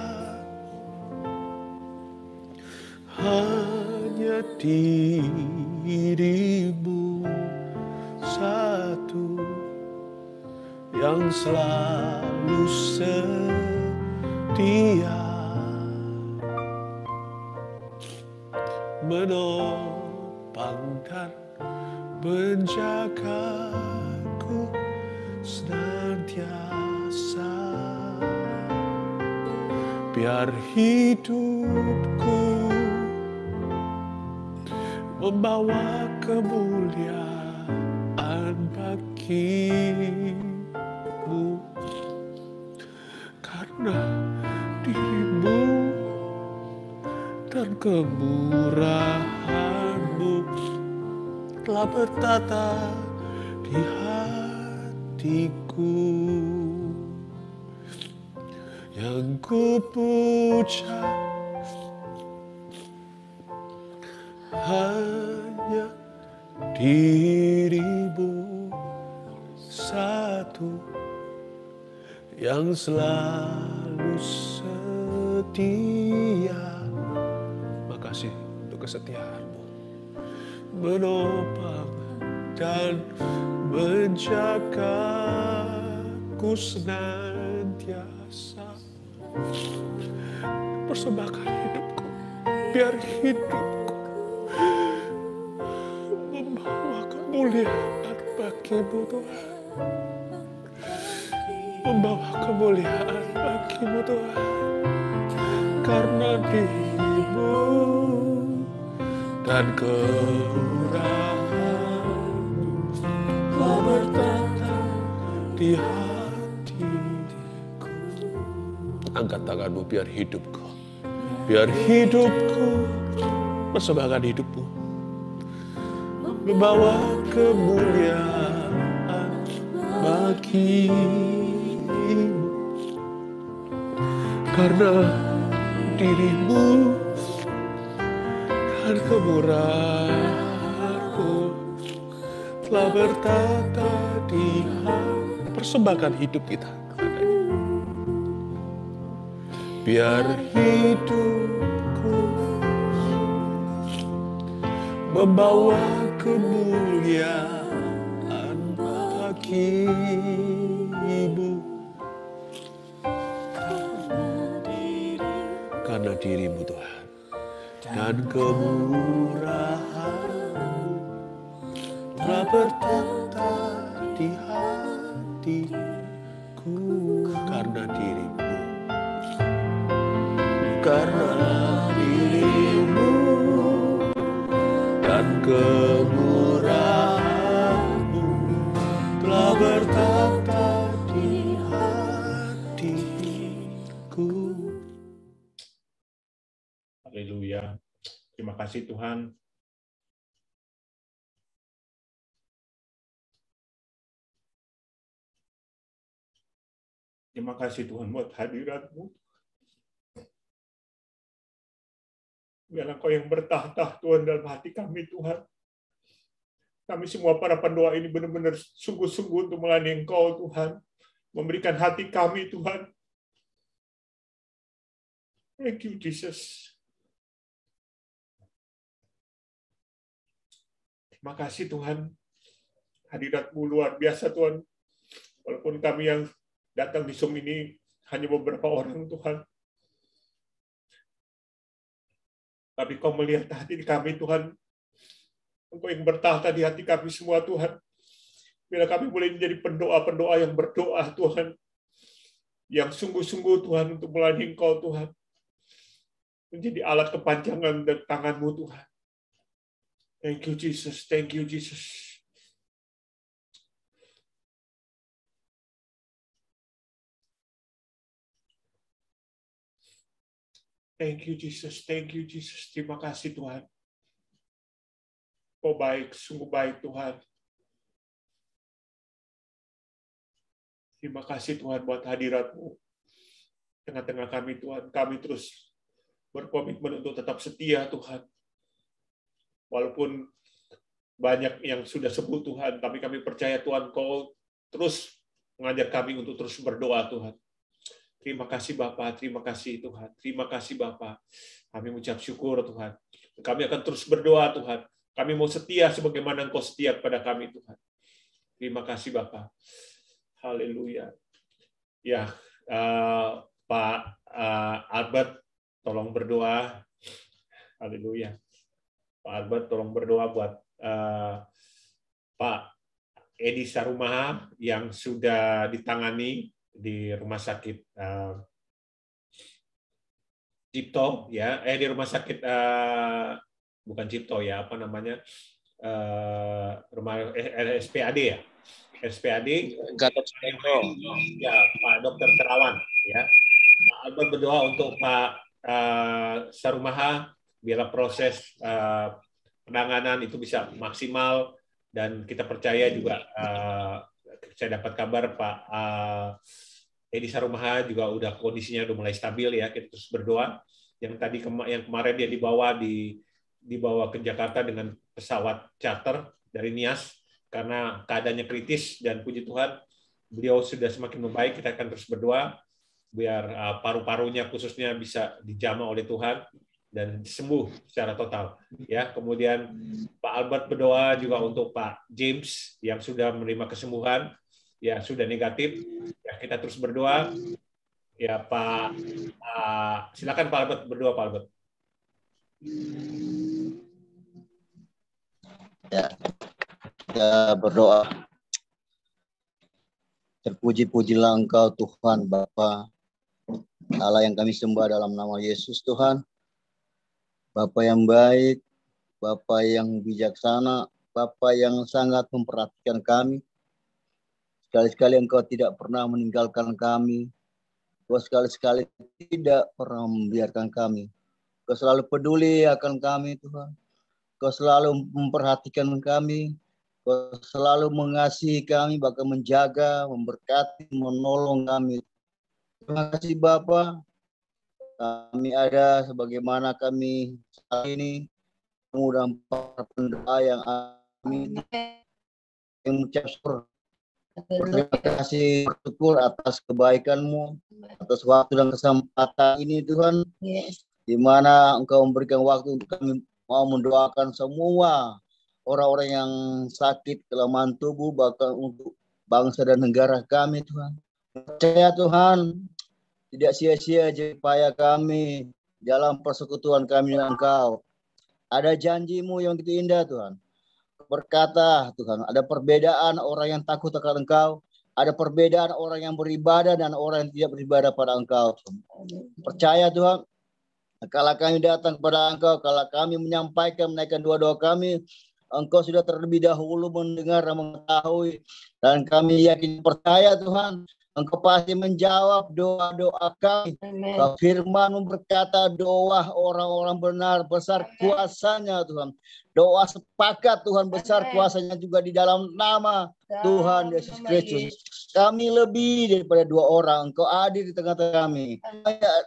hanya diri-Mu satu yang selalu setia menopang dan menjagaku senantiasa. Biar hidupku membawa kemuliaan bagimu, karena dirimu dan kemurahan-Mu telah bertata di hatiku. Yang ku puja hanya dirimu satu, yang selalu setia. Makasih untuk kesetiaan-Mu menopang dan menjagaku senantiasa. Persembahkan hidupku, biar hidupku membawa kemuliaan bagi-Mu Tuhan. Membawa kemuliaan bagi-Mu Tuhan. Karena diri-Mu dan kemurahan-Mu telah bertata di hatiku. Angkat tanganmu, biar hidupku persembahkan hidupmu membawa kemuliaan bagi-Mu. Karena diri-Mu dan kemurahan-Mu telah bertata di hati. Persembahkan hidup kita. Biar hidupku membawa kemuliaan bagi-Mu. Karena diri-Mu Tuhan dan kemurahan-Mu telah bertata di hatiku. Karena diri-Mu, karena diri-Mu dan kemurahan-Mu telah bertata di hatiku. Haleluya. Terima kasih Tuhan. Terima kasih Tuhan buat hadirat-Mu. Biar Engkau yang bertahta Tuhan dalam hati kami Tuhan. Kami semua para pendoa ini benar-benar sungguh-sungguh untuk melayani Engkau Tuhan. Memberikan hati kami Tuhan. Thank you Jesus. Terima kasih Tuhan. Hadirat-Mu luar biasa Tuhan. Walaupun kami yang datang di Zoom ini hanya beberapa orang Tuhan. Tapi Kau melihat hati kami Tuhan. Engkau yang bertahta di hati kami semua Tuhan. Bila kami boleh menjadi pendoa-pendoa yang berdoa Tuhan. Yang sungguh-sungguh Tuhan untuk melayani Engkau Tuhan. Menjadi alat kepanjangan dan tangan-Mu Tuhan. Thank you Jesus, thank you Jesus. Thank you Jesus, thank you Jesus. Terima kasih Tuhan. Kau baik, sungguh baik Tuhan. Terima kasih Tuhan buat hadirat-Mu tengah-tengah kami Tuhan. Kami terus berkomitmen untuk tetap setia Tuhan. Walaupun banyak yang sudah sembuh Tuhan, tapi kami percaya Tuhan Kau terus mengajar kami untuk terus berdoa Tuhan. Terima kasih Bapa, terima kasih Tuhan. Terima kasih Bapa. Kami mengucap syukur Tuhan. Kami akan terus berdoa Tuhan. Kami mau setia sebagaimana Engkau setia kepada kami Tuhan. Terima kasih Bapa. Haleluya. Ya, Pak Albert, tolong berdoa. Haleluya. Pak Albert, tolong berdoa buat Pak Edi Sarumaha yang sudah ditangani di rumah sakit Cipto, ya, di rumah sakit bukan Cipto ya, apa namanya, rumah SPAD ya, SPAD Gatot Subroto, ya, Pak Dokter Terawan, ya. Pak Albert berdoa untuk Pak Sarumaha biarlah proses penanganan itu bisa maksimal, dan kita percaya juga saya dapat kabar Pak Edi Sarumaha juga udah kondisinya udah mulai stabil ya. Kita terus berdoa. Yang tadi yang kemarin dia dibawa ke Jakarta dengan pesawat charter dari Nias karena keadaannya kritis, dan puji Tuhan beliau sudah semakin membaik. Kita akan terus berdoa biar paru-parunya khususnya bisa dijamah oleh Tuhan dan sembuh secara total ya. Kemudian Pak Albert berdoa juga untuk Pak James yang sudah menerima kesembuhan ya, sudah negatif ya. Kita terus berdoa ya. Pak silakan Pak Albert berdoa, Pak Albert. Ya, kita berdoa. Terpuji-pujilah Engkau Tuhan Bapa Allah yang kami sembah dalam nama Yesus Tuhan. Bapa yang baik, Bapa yang bijaksana, Bapa yang sangat memperhatikan kami. Sekali-sekali Engkau tidak pernah meninggalkan kami. Engkau sekali-sekali tidak pernah membiarkan kami. Engkau selalu peduli akan kami Tuhan. Engkau selalu memperhatikan kami. Engkau selalu mengasihi kami, bahkan menjaga, memberkati, menolong kami. Terima kasih Bapa. Kami ada sebagaimana kami saat ini, mudah para pendoa yang kami mengucap syukur. Terima kasih, bersyukur atas kebaikan-Mu, atas waktu dan kesempatan ini Tuhan, di mana Engkau memberikan waktu untuk kami mau mendoakan semua orang-orang yang sakit, kelemahan tubuh, bahkan untuk bangsa dan negara kami Tuhan. Percaya Tuhan, tidak sia-sia upaya kami dalam persekutuan kami dengan Engkau. Ada janji-Mu yang begitu indah Tuhan. Berkata Tuhan, ada perbedaan orang yang takut akan Engkau, ada perbedaan orang yang beribadah dan orang yang tidak beribadah pada Engkau. Percaya Tuhan, kalau kami datang kepada Engkau, kalau kami menyampaikan, menaikkan doa-doa kami, Engkau sudah terlebih dahulu mendengar dan mengetahui, dan kami yakin percaya Tuhan, Engkau pasti menjawab doa-doa kami. Firman-Mu berkata doa orang-orang benar besar kuasanya Tuhan. Doa sepakat Tuhan besar kuasanya juga di dalam nama Tuhan Yesus Kristus. Kami lebih daripada dua orang. Engkau hadir di tengah-tengah kami.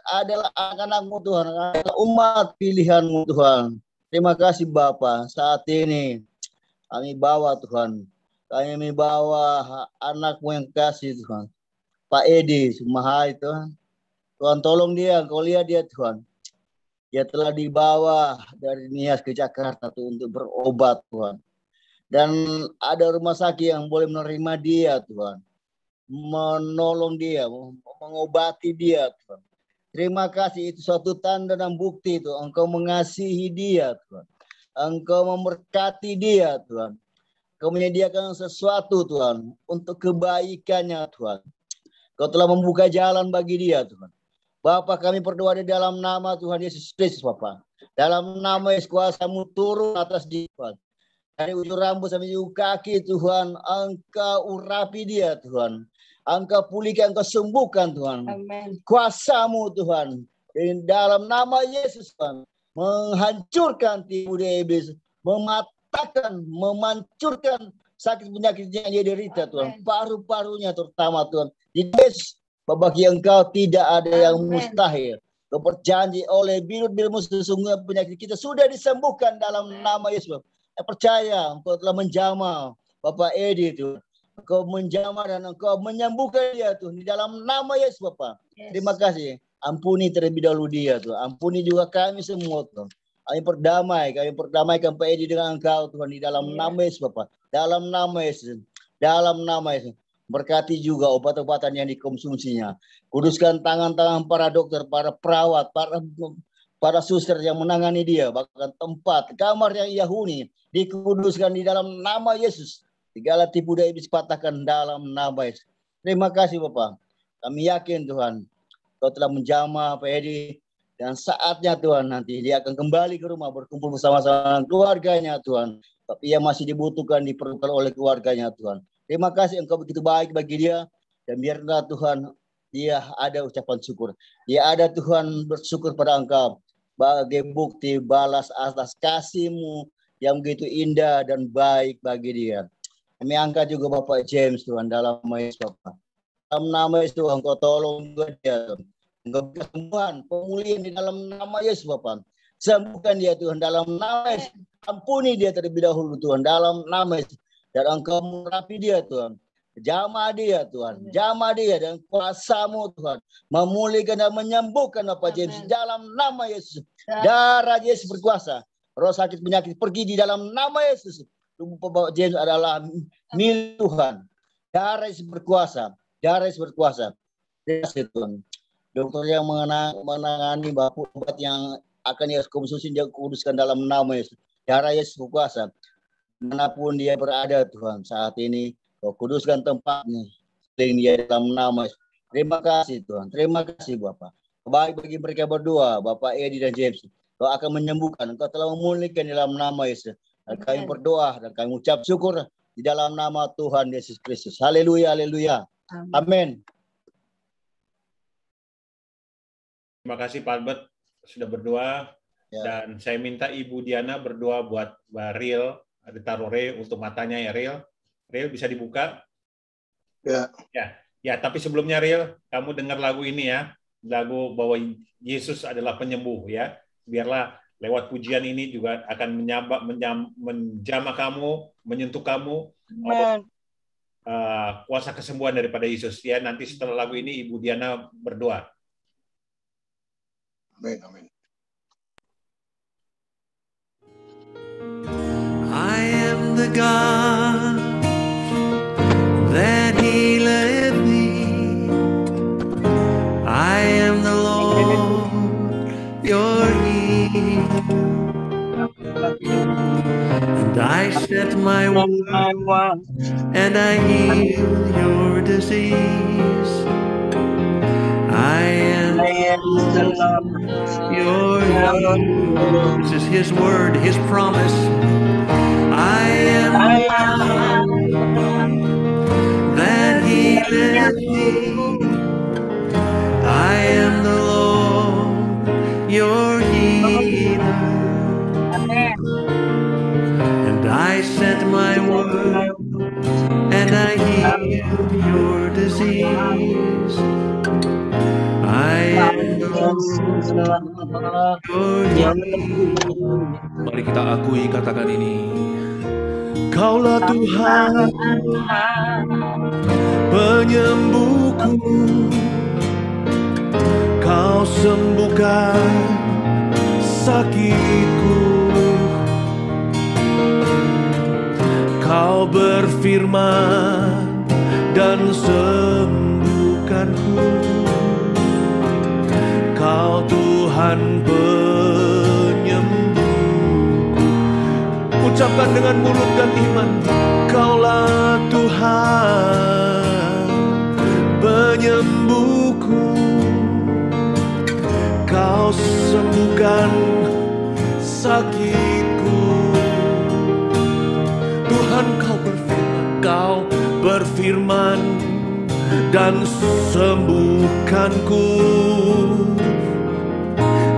Adalah anak-anak-Mu Tuhan. Adalah umat pilihan-Mu Tuhan. Terima kasih Bapa. Saat ini kami bawa Tuhan. Kami bawa anak-Mu yang kasih Tuhan. Pak Edi Sarumaha Tuhan. Tuhan tolong dia, Engkau lihat dia Tuhan. Dia telah dibawa dari Nias ke Jakarta tuh untuk berobat Tuhan. Dan ada rumah sakit yang boleh menerima dia Tuhan. Menolong dia, mengobati dia Tuhan. Terima kasih, itu suatu tanda dan bukti Tuhan. Engkau mengasihi dia Tuhan. Engkau memberkati dia Tuhan. Engkau menyediakan sesuatu Tuhan untuk kebaikannya Tuhan. Kau telah membuka jalan bagi dia Tuhan. Bapa, kami berdoa di dalam nama Tuhan Yesus Kristus Bapa. Dalam nama Yesus kuasa-Mu turun atas dia Tuhan. Dari ujung rambut sampai ujung kaki Tuhan, Engkau urapi dia Tuhan. Engkau pulihkan, Engkau sembuhkan Tuhan. Amen. Kuasa-Mu Tuhan. Di dalam nama Yesus Tuhan. Menghancurkan tipu daya iblis. Mematahkan, memancurkan sakit penyakit yang dia derita Tuhan. Paru-parunya terutama Tuhan. Yesus, bagi Engkau tidak ada yang mustahil. Kau berjanji oleh birut-birut-Mu sesungguhnya penyakit kita sudah disembuhkan dalam nama Yesus. Saya percaya Engkau telah menjamah Bapak Edi itu. Engkau menjamah dan Engkau menyembuhkan dia Tuhan di dalam nama Yesus Bapak. Yes. Terima kasih. Ampuni terlebih dahulu dia Tuhan. Ampuni juga kami semua Tuhan. Kami perdamaikan Pak Edi dengan Engkau Tuhan di dalam nama Yesus Bapak. Dalam nama Yesus. Dalam nama Yesus. Berkati juga obat-obatan yang dikonsumsinya. Kuduskan tangan-tangan para dokter, para perawat, para suster yang menangani dia. Bahkan tempat, kamar yang ia huni. Dikuduskan di dalam nama Yesus. Segala tipu daya iblis patahkan dalam nama Yesus. Terima kasih Bapak. Kami yakin Tuhan, Kau telah menjamah Pak Edi. Dan saatnya Tuhan nanti dia akan kembali ke rumah berkumpul bersama-sama keluarganya Tuhan. Tapi ia masih dibutuhkan, diperlukan oleh keluarganya Tuhan. Terima kasih Engkau begitu baik bagi dia. Dan biarlah Tuhan dia ada ucapan syukur. Dia ada Tuhan bersyukur pada Engkau. Sebagai bukti balas atas kasih-Mu yang begitu indah dan baik bagi dia. Kami angkat juga Bapak James Tuhan dalam nama Yesus Bapak. Dalam nama Yesus Tuhan Kau tolong dia. Engkau kesembuhan, pemulihan di dalam nama Yesus Bapak. Sembuhkan dia Tuhan dalam nama Yesus. Ampuni dia terlebih dahulu Tuhan dalam nama Yesus. Dan Engkau merapi dia Tuhan. Jamah dia Tuhan. Jamah dia dan kuasa-Mu Tuhan. Memulihkan dan menyembuhkan Bapak James dalam nama Yesus. Darah Yesus berkuasa. Roh sakit penyakit pergi di dalam nama Yesus. Tubuh Bapak James adalah milik Tuhan. Darah Yesus berkuasa. Darah Yesus berkuasa. Terima kasih Tuhan. Dokter yang menangani Bapak obat yang akan dia konsumsi dia kuduskan dalam nama Yesus. Darah Yesus berkuasa. Manapun dia berada Tuhan saat ini, Kau kuduskan tempatnya. Sering dia dalam nama Yesus. Terima kasih Tuhan. Terima kasih Bapak. Baik bagi mereka berdua, Bapak Edi dan James. Kau akan menyembuhkan. Kau telah memulihkan dalam nama Yesus. Dan kami berdoa dan kami ucap syukur di dalam nama Tuhan Yesus Kristus. Haleluya, haleluya. Amin. Terima kasih Pak Albert sudah berdoa. Dan saya minta Ibu Diana berdoa buat Mbak Riel. Ada taruh Riel untuk matanya ya Riel. Riel bisa dibuka? Ya, tapi sebelumnya Riel, kamu dengar lagu ini ya. Lagu bahwa Yesus adalah penyembuh ya. Biarlah lewat pujian ini juga akan menjamah kamu, menyentuh kamu. Kuasa kesembuhan daripada Yesus ya. Nanti setelah lagu ini Ibu Diana berdoa. Amin, amin. I am the God that healeth thee. I am the Lord, your healer. And I set my word and I heal your disease. I am the Lord, your healer. This is His word, His promise. I am that healeth thee. I am the Lord, your healer. And I sent my word and I heal your disease. I am the Lord, your healer. Mari kita akui, katakan ini. Kaulah Tuhan penyembuhku. Kau sembuhkan sakitku. Kau berfirman dan sembuhkanku. Kau Tuhan penyembuhku. Ucapkan dengan mulut dan iman. Kaulah Tuhan penyembuhku. Kau sembuhkan sakitku. Tuhan kau berfirman dan sembuhkanku.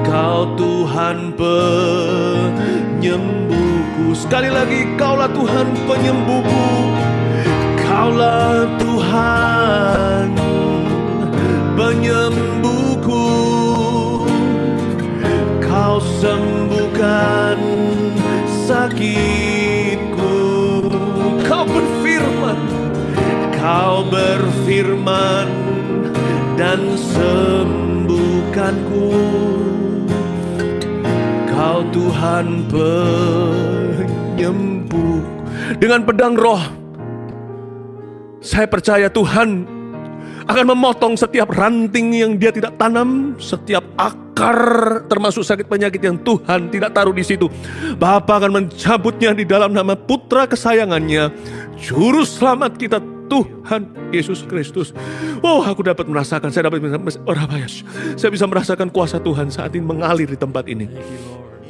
Kau Tuhan penyembuhku. Sekali lagi, Kaulah Tuhan penyembuhku. Kaulah Tuhan penyembuhku. Kau sembuhkan sakitku. Kau berfirman dan sembuhkanku. Kau Tuhan penyembuh. Dengan pedang roh Saya percaya Tuhan akan memotong setiap ranting yang dia tidak tanam, setiap akar termasuk sakit penyakit yang Tuhan tidak taruh di situ. Bapa akan mencabutnya di dalam nama Putra kesayangannya, Juru Selamat kita Tuhan Yesus Kristus. Oh, aku dapat merasakan, saya bisa merasakan kuasa Tuhan saat ini mengalir di tempat ini.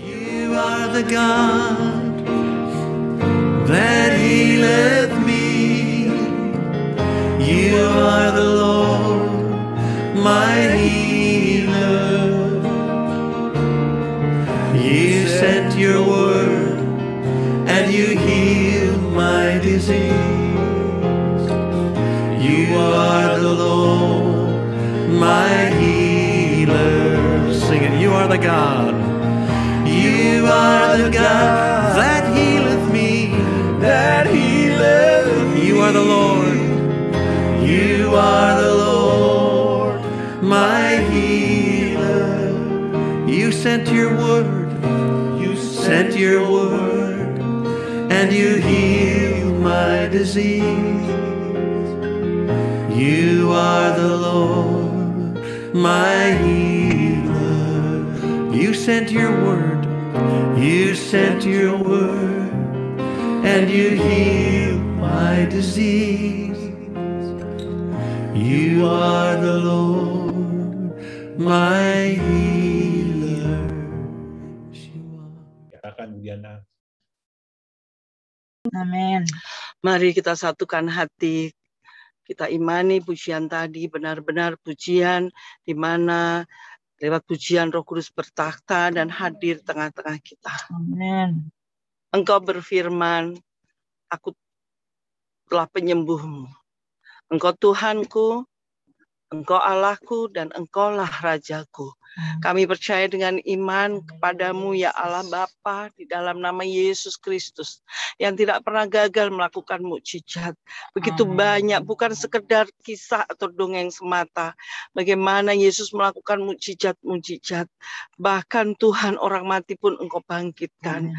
You are the God that healeth me. You are the Lord, my healer. You sent your word and you healed my disease. You are the Lord, my healer. Sing it. You are the God. You are the God that healeth me. That healeth me. You are the Lord. You are the Lord, my healer. You sent your word. You sent your word, and you healed my disease. You are the Lord, my healer. You sent your word. You sent your word, and you healed my disease. You are the Lord, my healer. Katakan Diana. Amin. Mari kita satukan hati. Kita imani pujian tadi benar-benar pujian di mana lewat pujian Roh Kudus bertakhta dan hadir tengah-tengah kita. Amin. Engkau berfirman, aku telah penyembuhmu. Engkau Tuhanku, Engkau Allahku, dan Engkaulah Rajaku. Kami percaya dengan iman kepadamu ya Allah Bapa di dalam nama Yesus Kristus yang tidak pernah gagal melakukan mukjizat. Begitu banyak, bukan sekedar kisah atau dongeng semata. Bagaimana Yesus melakukan mukjizat-mukjizat. Bahkan Tuhan, orang mati pun Engkau bangkitkan.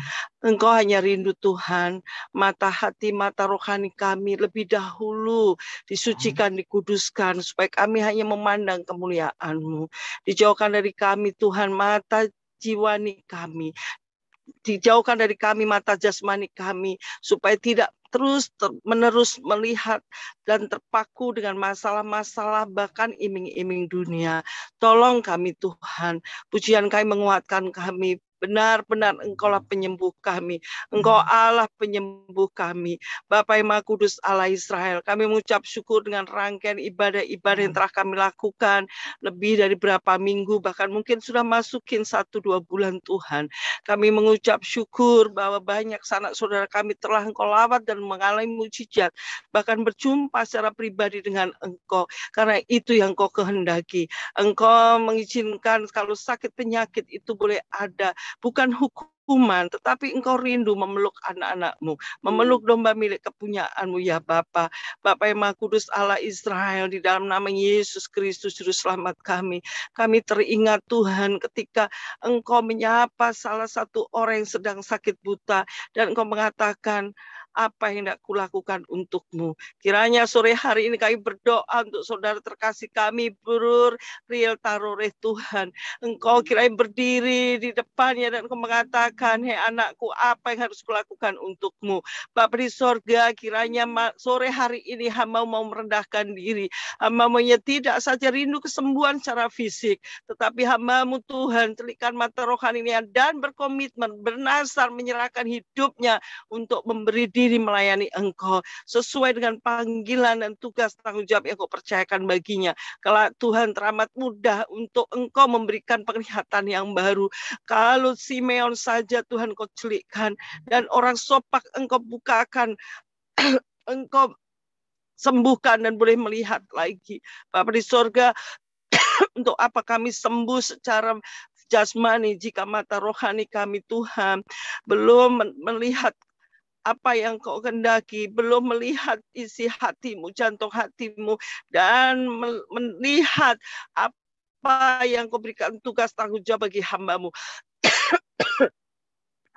Engkau hanya rindu Tuhan, mata hati, mata rohani kami lebih dahulu disucikan, dikuduskan, supaya kami hanya memandang kemuliaan-Mu. Dijauhkan dari kami Tuhan mata jiwani kami, dijauhkan dari kami mata jasmani kami, supaya tidak terus-menerus melihat dan terpaku dengan masalah-masalah bahkan iming-iming dunia. Tolong kami Tuhan, pujian kami menguatkan kami. Benar-benar Engkaulah penyembuh kami. Engkau Allah penyembuh kami. Bapa yang Maha Kudus Allah Israel, kami mengucap syukur dengan rangkaian ibadah-ibadah yang telah kami lakukan lebih dari berapa minggu, bahkan mungkin sudah masukin 1-2 bulan Tuhan. Kami mengucap syukur bahwa banyak sanak saudara kami telah Engkau lawat dan mengalami mukjizat, bahkan berjumpa secara pribadi dengan Engkau, karena itu yang Engkau kehendaki. Engkau mengizinkan kalau sakit penyakit itu boleh ada, bukan hukuman, tetapi Engkau rindu memeluk anak-anak-Mu, memeluk domba milik kepunyaan-Mu ya Bapa. Bapa yang Maha Kudus Allah Israel, di dalam nama Yesus Kristus Juru Selamat kami teringat Tuhan ketika Engkau menyapa salah satu orang yang sedang sakit buta dan Engkau mengatakan, apa yang hendak kulakukan untuk-Mu. Kiranya sore hari ini kami berdoa untuk saudara terkasih kami, Brur Riel Taroreh Tuhan. Engkau kiranya berdiri di depannya dan Engkau mengatakan, hei anakku, apa yang harus kulakukan untuk-Mu. Bapa di sorga, kiranya sore hari ini hamba mau merendahkan diri. Hamba maunya tidak saja rindu kesembuhan secara fisik, tetapi hamba-Mu Tuhan, telikan mata rohaninya dan berkomitmen, bernasar menyerahkan hidupnya untuk memberi diri melayani Engkau sesuai dengan panggilan dan tugas tanggung jawab yang Engkau percayakan baginya. Kalau Tuhan teramat mudah untuk Engkau memberikan penglihatan yang baru. Kalau Simeon saja Tuhan Engkau celikkan dan orang sopak Engkau bukakan, Engkau sembuhkan dan boleh melihat lagi. Bapa di sorga, untuk apa kami sembuh secara jasmani jika mata rohani kami Tuhan belum melihat apa yang Kau kehendaki, belum melihat isi hatimu, jantung hatimu, dan melihat apa yang Kau berikan tugas tanggung jawab bagi hamba-Mu.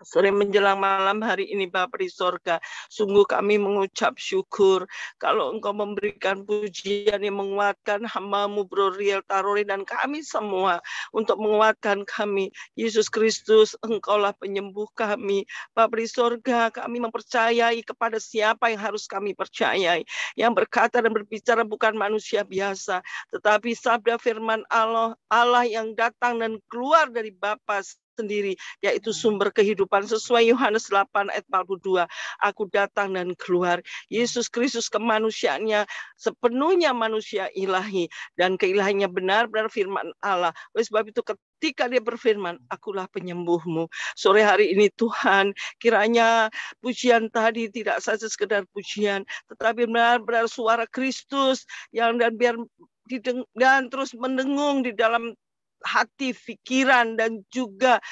Sore menjelang malam hari ini Bapa di sorga, sungguh kami mengucap syukur kalau Engkau memberikan pujian yang menguatkan hamba-Mu Bro Riel Tarore dan kami semua untuk menguatkan kami. Yesus Kristus, Engkaulah penyembuh kami. Bapa di sorga, kami mempercayai kepada siapa yang harus kami percayai. Yang berkata dan berbicara bukan manusia biasa, tetapi sabda firman Allah, Allah yang datang dan keluar dari Bapa sendiri, yaitu sumber kehidupan sesuai Yohanes 8 ayat 42. Aku datang dan keluar. Yesus Kristus kemanusiaannya sepenuhnya manusia ilahi dan keilahiannya benar-benar firman Allah. Oleh sebab itu ketika dia berfirman, akulah penyembuhmu. Sore hari ini Tuhan, kiranya pujian tadi tidak saja sekedar pujian, tetapi benar-benar suara Kristus yang dan biar dan terus mendengung di dalam hati, pikiran, dan juga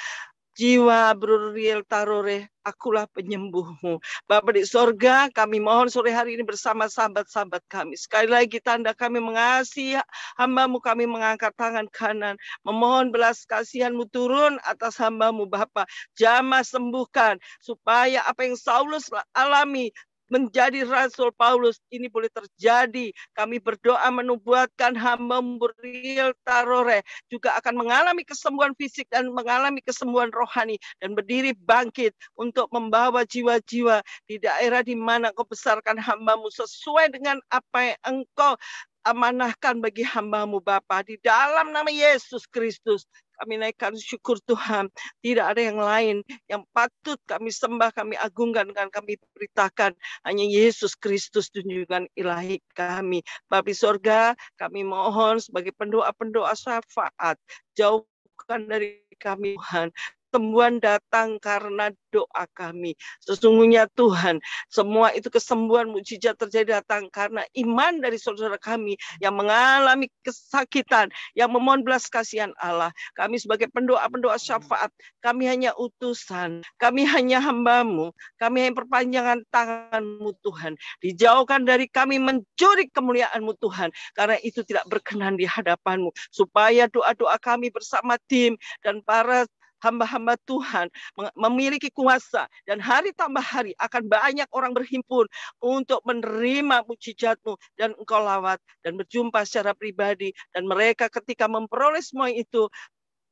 jiwa Bro Riel Tarore. Akulah penyembuhmu. Bapa di sorga, kami mohon sore hari ini bersama sahabat-sahabat kami. Sekali lagi tanda kami mengasihi hamba-Mu, kami mengangkat tangan kanan. Memohon belas kasihan-Mu turun atas hamba-Mu Bapa. Jamah sembuhkan, supaya apa yang Saulus alami menjadi Rasul Paulus ini boleh terjadi. Kami berdoa menubuatkan hamba-Mu Riel Tarore juga akan mengalami kesembuhan fisik dan mengalami kesembuhan rohani dan berdiri bangkit untuk membawa jiwa-jiwa di daerah di mana Engkau besarkan hamba-Mu sesuai dengan apa yang Engkau amanahkan bagi hamba-Mu Bapa. Di dalam nama Yesus Kristus kami naikkan syukur Tuhan. Tidak ada yang lain yang patut kami sembah, kami agungkan, dan kami beritakan. Hanya Yesus Kristus junjungan ilahi kami. Bapa di sorga, kami mohon sebagai pendoa-pendoa syafaat, jauhkan dari kami Tuhan. Kesembuhan datang karena doa kami. Sesungguhnya Tuhan, semua itu kesembuhan mukjizat terjadi datang karena iman dari saudara kami yang mengalami kesakitan, yang memohon belas kasihan Allah. Kami sebagai pendoa-pendoa syafaat, kami hanya utusan, kami hanya hamba-Mu, kami hanya perpanjangan tangan-Mu Tuhan. Dijauhkan dari kami mencuri kemuliaan-Mu Tuhan, karena itu tidak berkenan di hadapan-Mu. Supaya doa-doa kami bersama tim dan para hamba-hamba Tuhan memiliki kuasa, dan hari tambah hari akan banyak orang berhimpun untuk menerima mukjizat-Mu, dan Engkau lawat dan berjumpa secara pribadi, dan mereka ketika memperoleh semua itu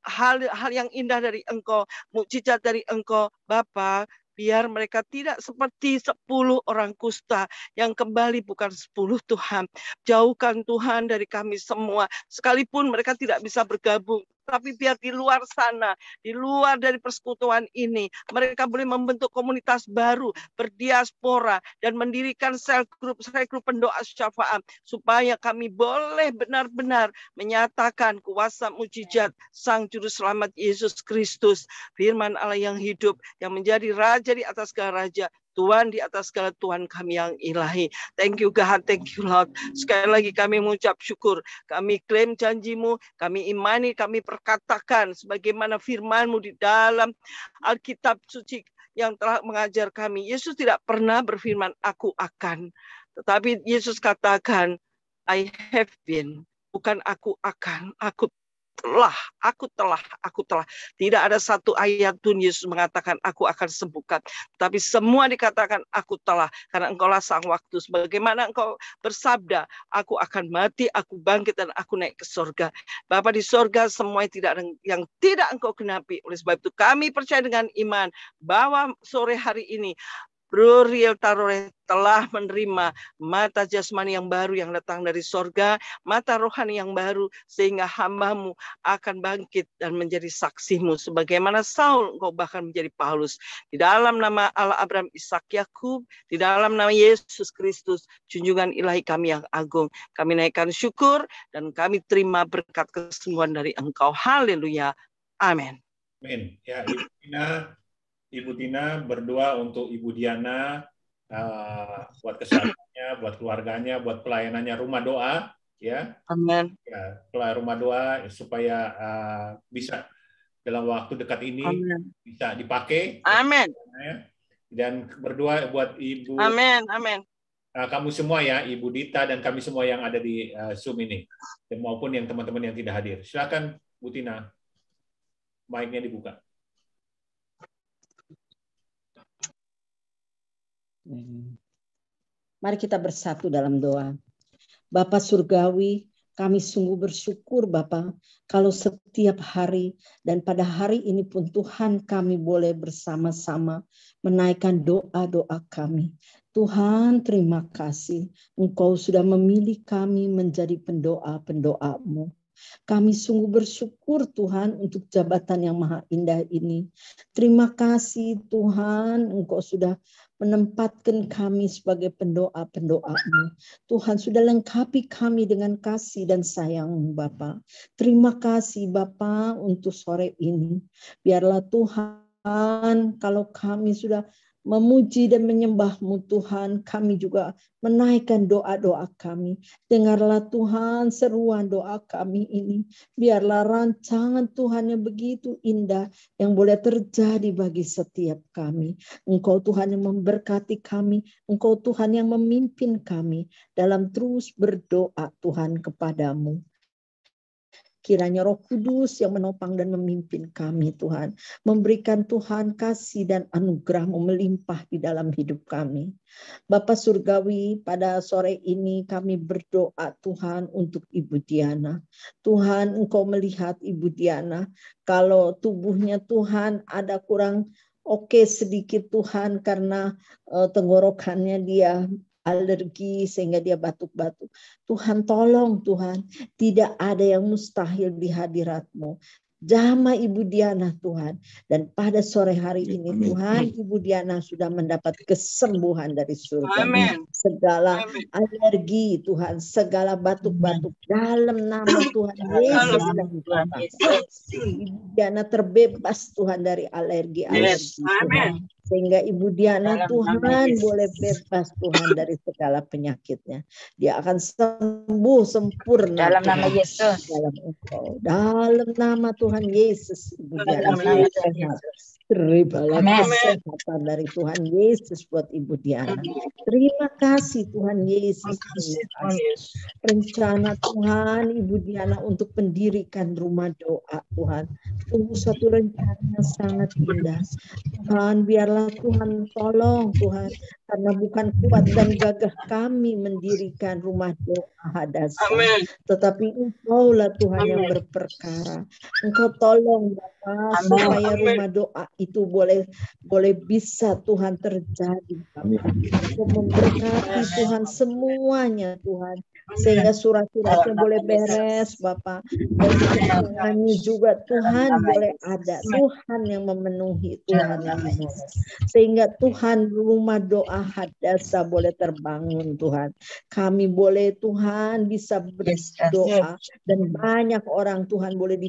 hal yang indah dari Engkau, mukjizat dari Engkau Bapa, biar mereka tidak seperti 10 orang kusta yang kembali bukan 10 Tuhan. Jauhkan Tuhan dari kami semua, sekalipun mereka tidak bisa bergabung. Tapi biar di luar sana, di luar dari persekutuan ini, mereka boleh membentuk komunitas baru, berdiaspora, dan mendirikan sel grup pendoa syafaat, supaya kami boleh benar-benar menyatakan kuasa mukjizat Sang Juru Selamat Yesus Kristus, firman Allah yang hidup, yang menjadi Raja di atas segala raja, Tuhan di atas segala Tuhan kami yang ilahi. Thank you God, thank you Lord. Sekali lagi kami mengucap syukur. Kami klaim janji-Mu, kami imani, kami perkatakan sebagaimana firman-Mu di dalam Alkitab suci yang telah mengajar kami. Yesus tidak pernah berfirman, aku akan. Tetapi Yesus katakan, I have been. Bukan aku akan, aku telah. Tidak ada satu ayat pun Yesus mengatakan aku akan sembuhkan. Tapi semua dikatakan aku telah. Karena Engkaulah sang waktu. Sebagaimana Engkau bersabda, aku akan mati, aku bangkit, dan aku naik ke surga. Bapa di surga, semua yang tidak Engkau genapi. Oleh sebab itu kami percaya dengan iman bahwa sore hari ini Bro Riel Tarore telah menerima mata jasmani yang baru yang datang dari sorga, mata rohani yang baru, sehingga hamba-Mu akan bangkit dan menjadi saksi-Mu. Sebagaimana Saul, Engkau bahkan menjadi Paulus. Di dalam nama Allah Abraham, Ishak, Yakub, di dalam nama Yesus Kristus, junjungan ilahi kami yang agung. Kami naikkan syukur dan kami terima berkat kesembuhan dari Engkau. Haleluya. Amin. Amin. Ya, Ibu Tina berdoa untuk Ibu Diana, buat kesehatannya, buat keluarganya, buat pelayanannya rumah doa, ya. Amin. Ya, rumah doa supaya bisa dalam waktu dekat ini bisa dipakai. Amin. Dan berdoa buat Ibu. Amin. Amin. Kamu semua ya, Ibu Dita dan kami semua yang ada di Zoom ini, dan maupun yang teman-teman yang tidak hadir. Silakan Bu Tina, mic-nya dibuka. Mari kita bersatu dalam doa. Bapa Surgawi, kami sungguh bersyukur Bapa, kalau setiap hari dan pada hari ini pun Tuhan kami boleh bersama-sama menaikkan doa-doa kami. Tuhan terima kasih, Engkau sudah memilih kami menjadi pendoa-pendoa-Mu. Kami sungguh bersyukur Tuhan untuk jabatan yang maha indah ini. Terima kasih Tuhan, Engkau sudah menempatkan kami sebagai pendoa-pendoa-Mu. Tuhan sudah lengkapi kami dengan kasih dan sayang-Mu Bapa. Terima kasih Bapa untuk sore ini. Biarlah Tuhan, kalau kami sudah memuji dan menyembah-Mu Tuhan, kami juga menaikkan doa-doa kami. Dengarlah Tuhan seruan doa kami ini. Biarlah rancangan Tuhan yang begitu indah yang boleh terjadi bagi setiap kami. Engkau Tuhan yang memberkati kami. Engkau Tuhan yang memimpin kami dalam terus berdoa Tuhan kepadamu. Kiranya Roh Kudus yang menopang dan memimpin kami Tuhan. Memberikan Tuhan kasih dan anugerah-Mu melimpah di dalam hidup kami. Bapa Surgawi, pada sore ini kami berdoa Tuhan untuk Ibu Diana. Tuhan, Engkau melihat Ibu Diana. Kalau tubuhnya Tuhan ada kurang oke sedikit Tuhan karena tenggorokannya dia alergi sehingga dia batuk-batuk. Tuhan tolong Tuhan, tidak ada yang mustahil di hadirat-Mu. Jamah Ibu Diana Tuhan. Dan pada sore hari ini Tuhan, Ibu Diana sudah mendapat kesembuhan dari surga. Amin. Segala alergi Tuhan, segala batuk-batuk dalam nama Tuhan Yesus dan Tuhan. Ibu Diana terbebas Tuhan dari alergi-alergi. Amin. Sehingga Ibu Diana Tuhan boleh bebas Tuhan dari segala penyakitnya. Dia akan sembuh sempurna Dalam nama Yesus. Dalam nama Tuhan Yesus, Ibu Diana sehat. Terimalah kesehatan dari Tuhan Yesus buat Ibu Diana. Terima kasih Tuhan Yesus. Rencana Tuhan Ibu Diana untuk mendirikan rumah doa Tuhan. Tunggu satu rencana yang sangat indah. Tuhan biarlah Tuhan tolong Tuhan. Karena bukan kuat dan gagah kami mendirikan rumah doa Hadasa. Tetapi Engkaulah Tuhan yang berperkara. Engkau tolong Bapa supaya rumah doa itu boleh bisa Tuhan terjadi. Engkau memberkati Tuhan semuanya Tuhan. Sehingga surat-suratnya boleh beres Bapak. Dan semuanya juga Tuhan boleh ada. Tuhan yang memenuhi, Tuhan yang memenuhi. Sehingga Tuhan rumah doa Hadasa boleh terbangun Tuhan. Kami boleh Tuhan bisa berdoa. Dan banyak orang Tuhan boleh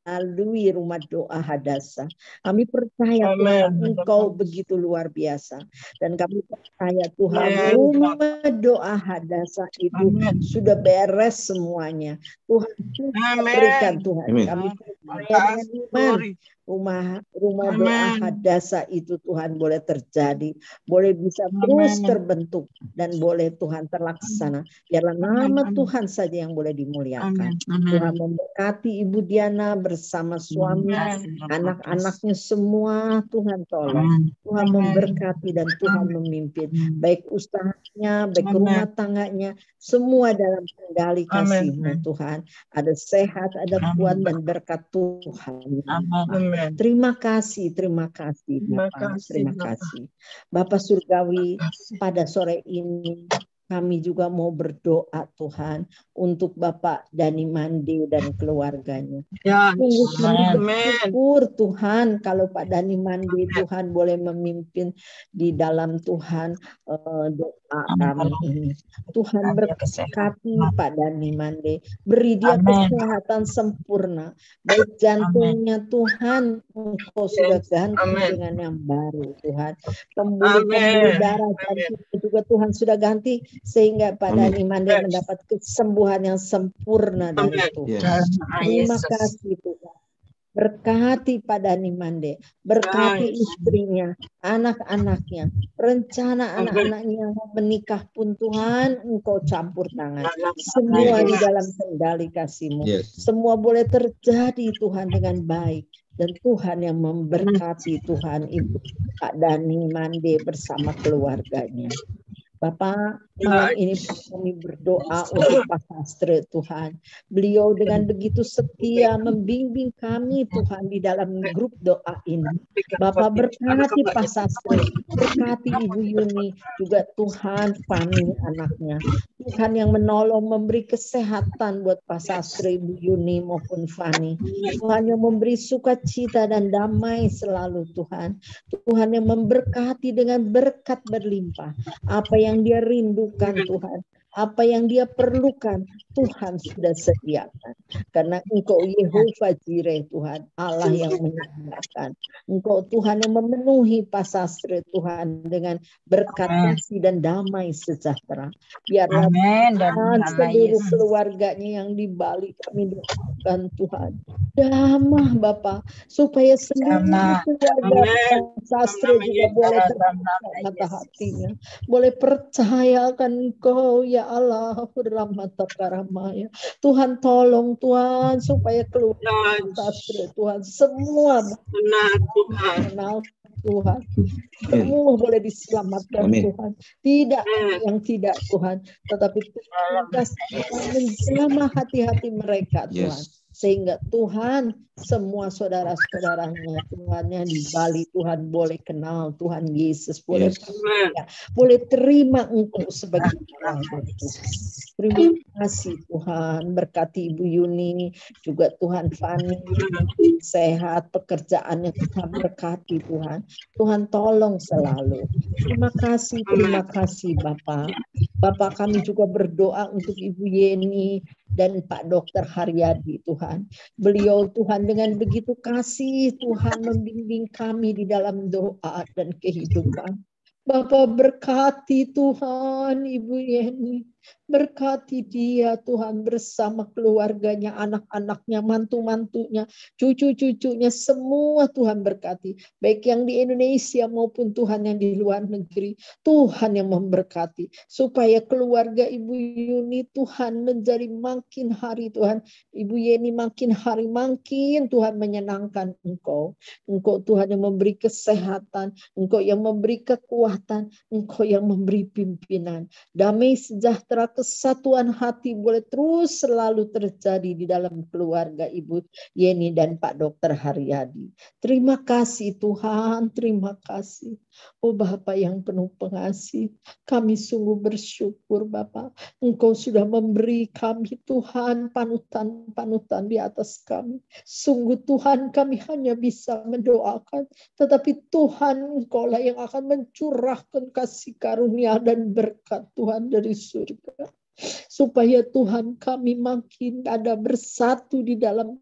melalui rumah doa Hadasa. Kami percaya Tuhan Engkau begitu luar biasa. Dan kami percaya Tuhan rumah doa Hadasa itu sudah beres semuanya. Tuhan berikan Tuhan. Kami percaya dengan iman. Rumah doa Hadasa itu Tuhan boleh terjadi, boleh bisa terus terbentuk dan boleh Tuhan terlaksana. Biarlah nama Tuhan saja yang boleh dimuliakan. Tuhan memberkati Ibu Diana bersama suami, anak-anaknya semua Tuhan tolong. Tuhan memberkati dan Tuhan memimpin. Baik usahanya, baik rumah tangganya, semua dalam kendali kasih-Mu Tuhan. Ada sehat, ada kuat dan berkat Tuhan. Terima kasih Bapak. Terima kasih. Bapak Surgawi, pada sore ini kami juga mau berdoa Tuhan untuk Bapak Dani Mande dan keluarganya. Sungguh kami bersyukur Tuhan kalau Pak Dani Mande Tuhan boleh memimpin di dalam Tuhan doa kami ini. Tuhan berkati Pak Dani Mande, beri dia kesehatan sempurna. Baik jantungnya Tuhan, Engkau sudah ganti dengan yang baru Tuhan. Pembuluh darah jantungnya juga Tuhan sudah ganti sehingga Pak Dani Mande mendapat kesembuhan yang sempurna dari Tuhan. Terima kasih Tuhan. Berkati Pak Dani Mande, berkati istrinya, anak-anaknya, rencana anak-anaknya yang menikah pun Tuhan Engkau campur tangan. Semua di dalam kendali kasih-Mu. Semua boleh terjadi Tuhan dengan baik. Dan Tuhan yang memberkati Tuhan Ibu Kak Dani Mande bersama keluarganya. Bapak, malam ini kami berdoa untuk Pak Sastre Tuhan. Beliau dengan begitu setia membimbing kami Tuhan di dalam grup doa ini. Bapak berkati Pak Sastre, berkati Ibu Yuni, juga Tuhan Fani anaknya. Tuhan yang menolong memberi kesehatan buat Pak Sastre, Ibu Yuni maupun Fani. Tuhan yang memberi sukacita dan damai selalu Tuhan. Tuhan yang memberkati dengan berkat berlimpah. Apa yang dia rindukan Tuhan, apa yang dia perlukan, Tuhan sudah sediakan. Karena Engkau Yehova Jireh Tuhan, Allah yang menyediakan. Engkau Tuhan yang memenuhi Pak Sastre Tuhan dengan berkat kasih dan damai sejahtera. Biarlah Tuhan seluruh keluarganya yang di Bali kami doakan Tuhan. Damai Bapak, supaya seluruh keluarga Pak Sastre juga boleh terbuka mata hatinya, boleh percaya akan Engkau ya Allah, Rahmatakaramaya. Tuhan tolong Tuhan supaya keluar Sastre Tuhan semua kenal Tuhan, semua boleh diselamatkan Tuhan. Tidak yang tidak Tuhan, tetapi Tuhan menjamah hati-hati mereka Tuhan. Sehingga Tuhan semua saudara-saudaranya Tuhan yang di Bali Tuhan boleh kenal Tuhan Yesus, boleh percaya, boleh terima Engkau sebagai Allah. Terima kasih Tuhan, berkati Ibu Yuni, juga Tuhan Fani, sehat pekerjaannya Tuhan berkati Tuhan. Tuhan tolong selalu. Terima kasih Bapak. Bapak kami juga berdoa untuk Ibu Yeni dan Pak Dokter Haryadi Tuhan. Beliau Tuhan dengan begitu kasih Tuhan membimbing kami di dalam doa dan kehidupan. Bapak berkati Tuhan Ibu Yeni. Berkati dia Tuhan bersama keluarganya, anak-anaknya, mantu-mantunya, cucu-cucunya, semua Tuhan berkati. Baik yang di Indonesia maupun Tuhan yang di luar negeri. Tuhan yang memberkati. Supaya keluarga Ibu Yuni Tuhan menjadi makin hari Tuhan. Ibu Yeni makin hari makin Tuhan menyenangkan Engkau. Engkau Tuhan yang memberi kesehatan. Engkau yang memberi kekuatan. Engkau yang memberi pimpinan. Damai sejahtera kesatuan hati boleh terus selalu terjadi di dalam keluarga Ibu Yeni dan Pak Dokter Haryadi. Terima kasih Tuhan, terima kasih. Oh Bapak yang penuh pengasih, kami sungguh bersyukur Bapak. Engkau sudah memberi kami Tuhan panutan-panutan di atas kami. Sungguh Tuhan kami hanya bisa mendoakan, tetapi Tuhan Engkaulah yang akan mencurahkan kasih karunia dan berkat Tuhan dari surga. Supaya Tuhan kami makin ada bersatu di dalam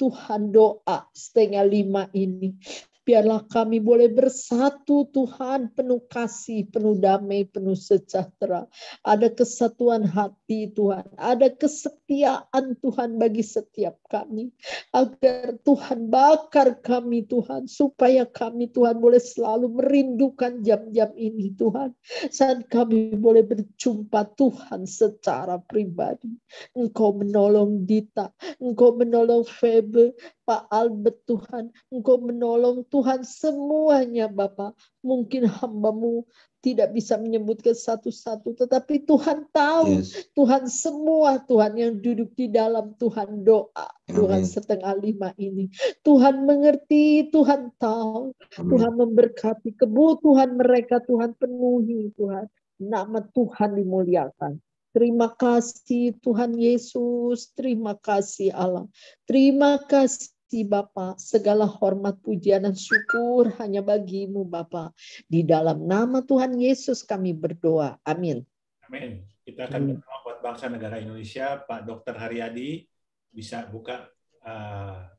Tuhan doa 4:30 ini. Biarlah kami boleh bersatu Tuhan, penuh kasih, penuh damai, penuh sejahtera. Ada kesatuan hati Tuhan, ada kesetiaan Tuhan bagi setiap kami. Agar Tuhan bakar kami Tuhan, supaya kami Tuhan boleh selalu merindukan jam-jam ini Tuhan. Saat kami boleh berjumpa Tuhan secara pribadi. Engkau menolong Dita, Engkau menolong Febe, Pak Albert Tuhan, Engkau menolong Tuhan semuanya Bapak. Mungkin hamba-Mu tidak bisa menyebutkan satu-satu, tetapi Tuhan tahu, Tuhan semua Tuhan yang duduk di dalam Tuhan doa, Tuhan 4:30 ini. Tuhan mengerti, Tuhan tahu, Tuhan memberkati kebutuhan mereka, Tuhan penuhi Tuhan. Nama Tuhan dimuliakan. Terima kasih Tuhan Yesus, terima kasih Allah, terima kasih Bapa, segala hormat, pujian, dan syukur hanya bagi-Mu Bapa. Di dalam nama Tuhan Yesus kami berdoa. Amin. Amin. Kita akan berdoa buat bangsa negara Indonesia. Pak Dokter Haryadi bisa buka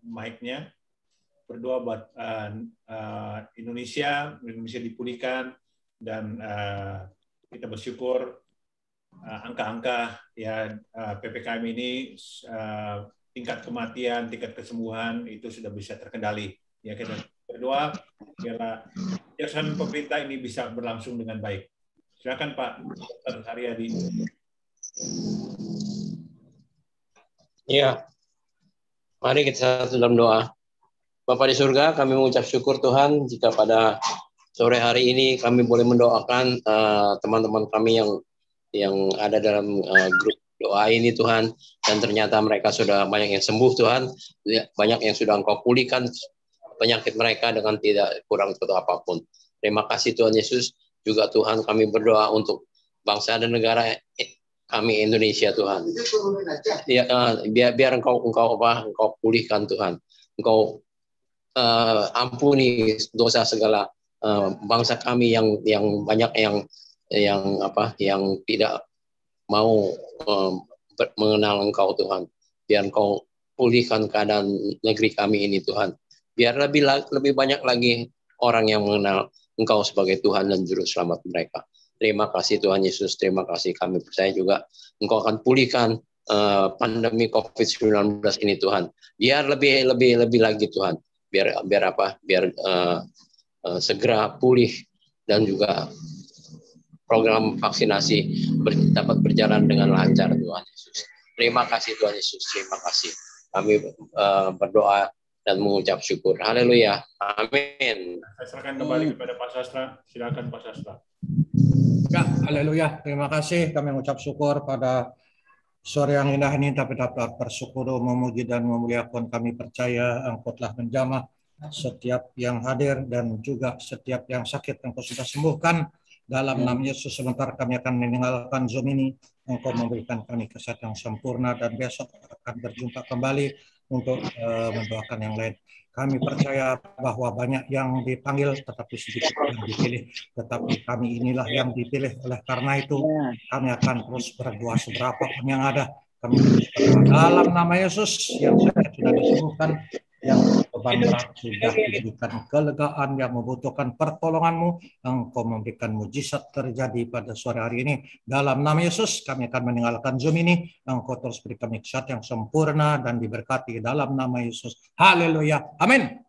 mic-nya. Berdoa buat Indonesia dipulihkan, dan kita bersyukur angka-angka ya PPKM ini tingkat kematian, tingkat kesembuhan itu sudah bisa terkendali. Ya, kita berdoa biarlah kebijakan pemerintah ini bisa berlangsung dengan baik. Silakan Pak Dr. Haryadi. Ya, mari kita dalam doa. Bapa di surga, kami mengucap syukur Tuhan jika pada sore hari ini kami boleh mendoakan teman-teman kami yang ada dalam grup doa ini Tuhan, dan ternyata mereka sudah banyak yang sembuh Tuhan, banyak yang sudah Engkau pulihkan penyakit mereka dengan tidak kurang atau apapun. Terima kasih Tuhan Yesus. Juga Tuhan kami berdoa untuk bangsa dan negara kami Indonesia Tuhan. Ya, biar Engkau pulihkan Tuhan. Engkau ampuni dosa segala bangsa kami yang banyak yang tidak mau mengenal Engkau Tuhan. Biar Engkau pulihkan keadaan negeri kami ini Tuhan. Biar lebih banyak lagi orang yang mengenal Engkau sebagai Tuhan dan Juru Selamat mereka. Terima kasih Tuhan Yesus, terima kasih. Kami percaya juga Engkau akan pulihkan pandemi COVID-19 ini Tuhan. Biar lebih lagi Tuhan. Biar segera pulih, dan juga program vaksinasi dapat berjalan dengan lancar Tuhan Yesus. Terima kasih Tuhan Yesus, terima kasih. Kami berdoa dan mengucap syukur. Haleluya. Amin. Saya serahkan kembali kepada Pak Sastra. Silakan Pak Sastra. Ya, haleluya. Terima kasih. Kami mengucap syukur pada sore yang indah ini, tapi dapat bersyukur, memuji dan memuliakan. Kami percaya Engkau telah menjamah setiap yang hadir dan juga setiap yang sakit Engkau sudah sembuhkan. Dalam nama Yesus, sebentar kami akan meninggalkan Zoom ini. Engkau memberikan kami kesehatan yang sempurna, dan besok akan berjumpa kembali untuk mendoakan yang lain. Kami percaya bahwa banyak yang dipanggil tetapi sedikit yang dipilih, tetapi kami inilah yang dipilih. Oleh karena itu kami akan terus berdoa seberapa pun yang ada. Kami berdoa dalam nama Yesus, yang sakit sudah disembuhkan, yang beban berat sudah diberikan kelegaan, yang membutuhkan pertolonganmu, Engkau memberikan mujizat terjadi pada sore hari ini. Dalam nama Yesus kami akan meninggalkan Zoom ini. Engkau terus berikan kesehatan yang sempurna dan diberkati dalam nama Yesus. Haleluya. Amin.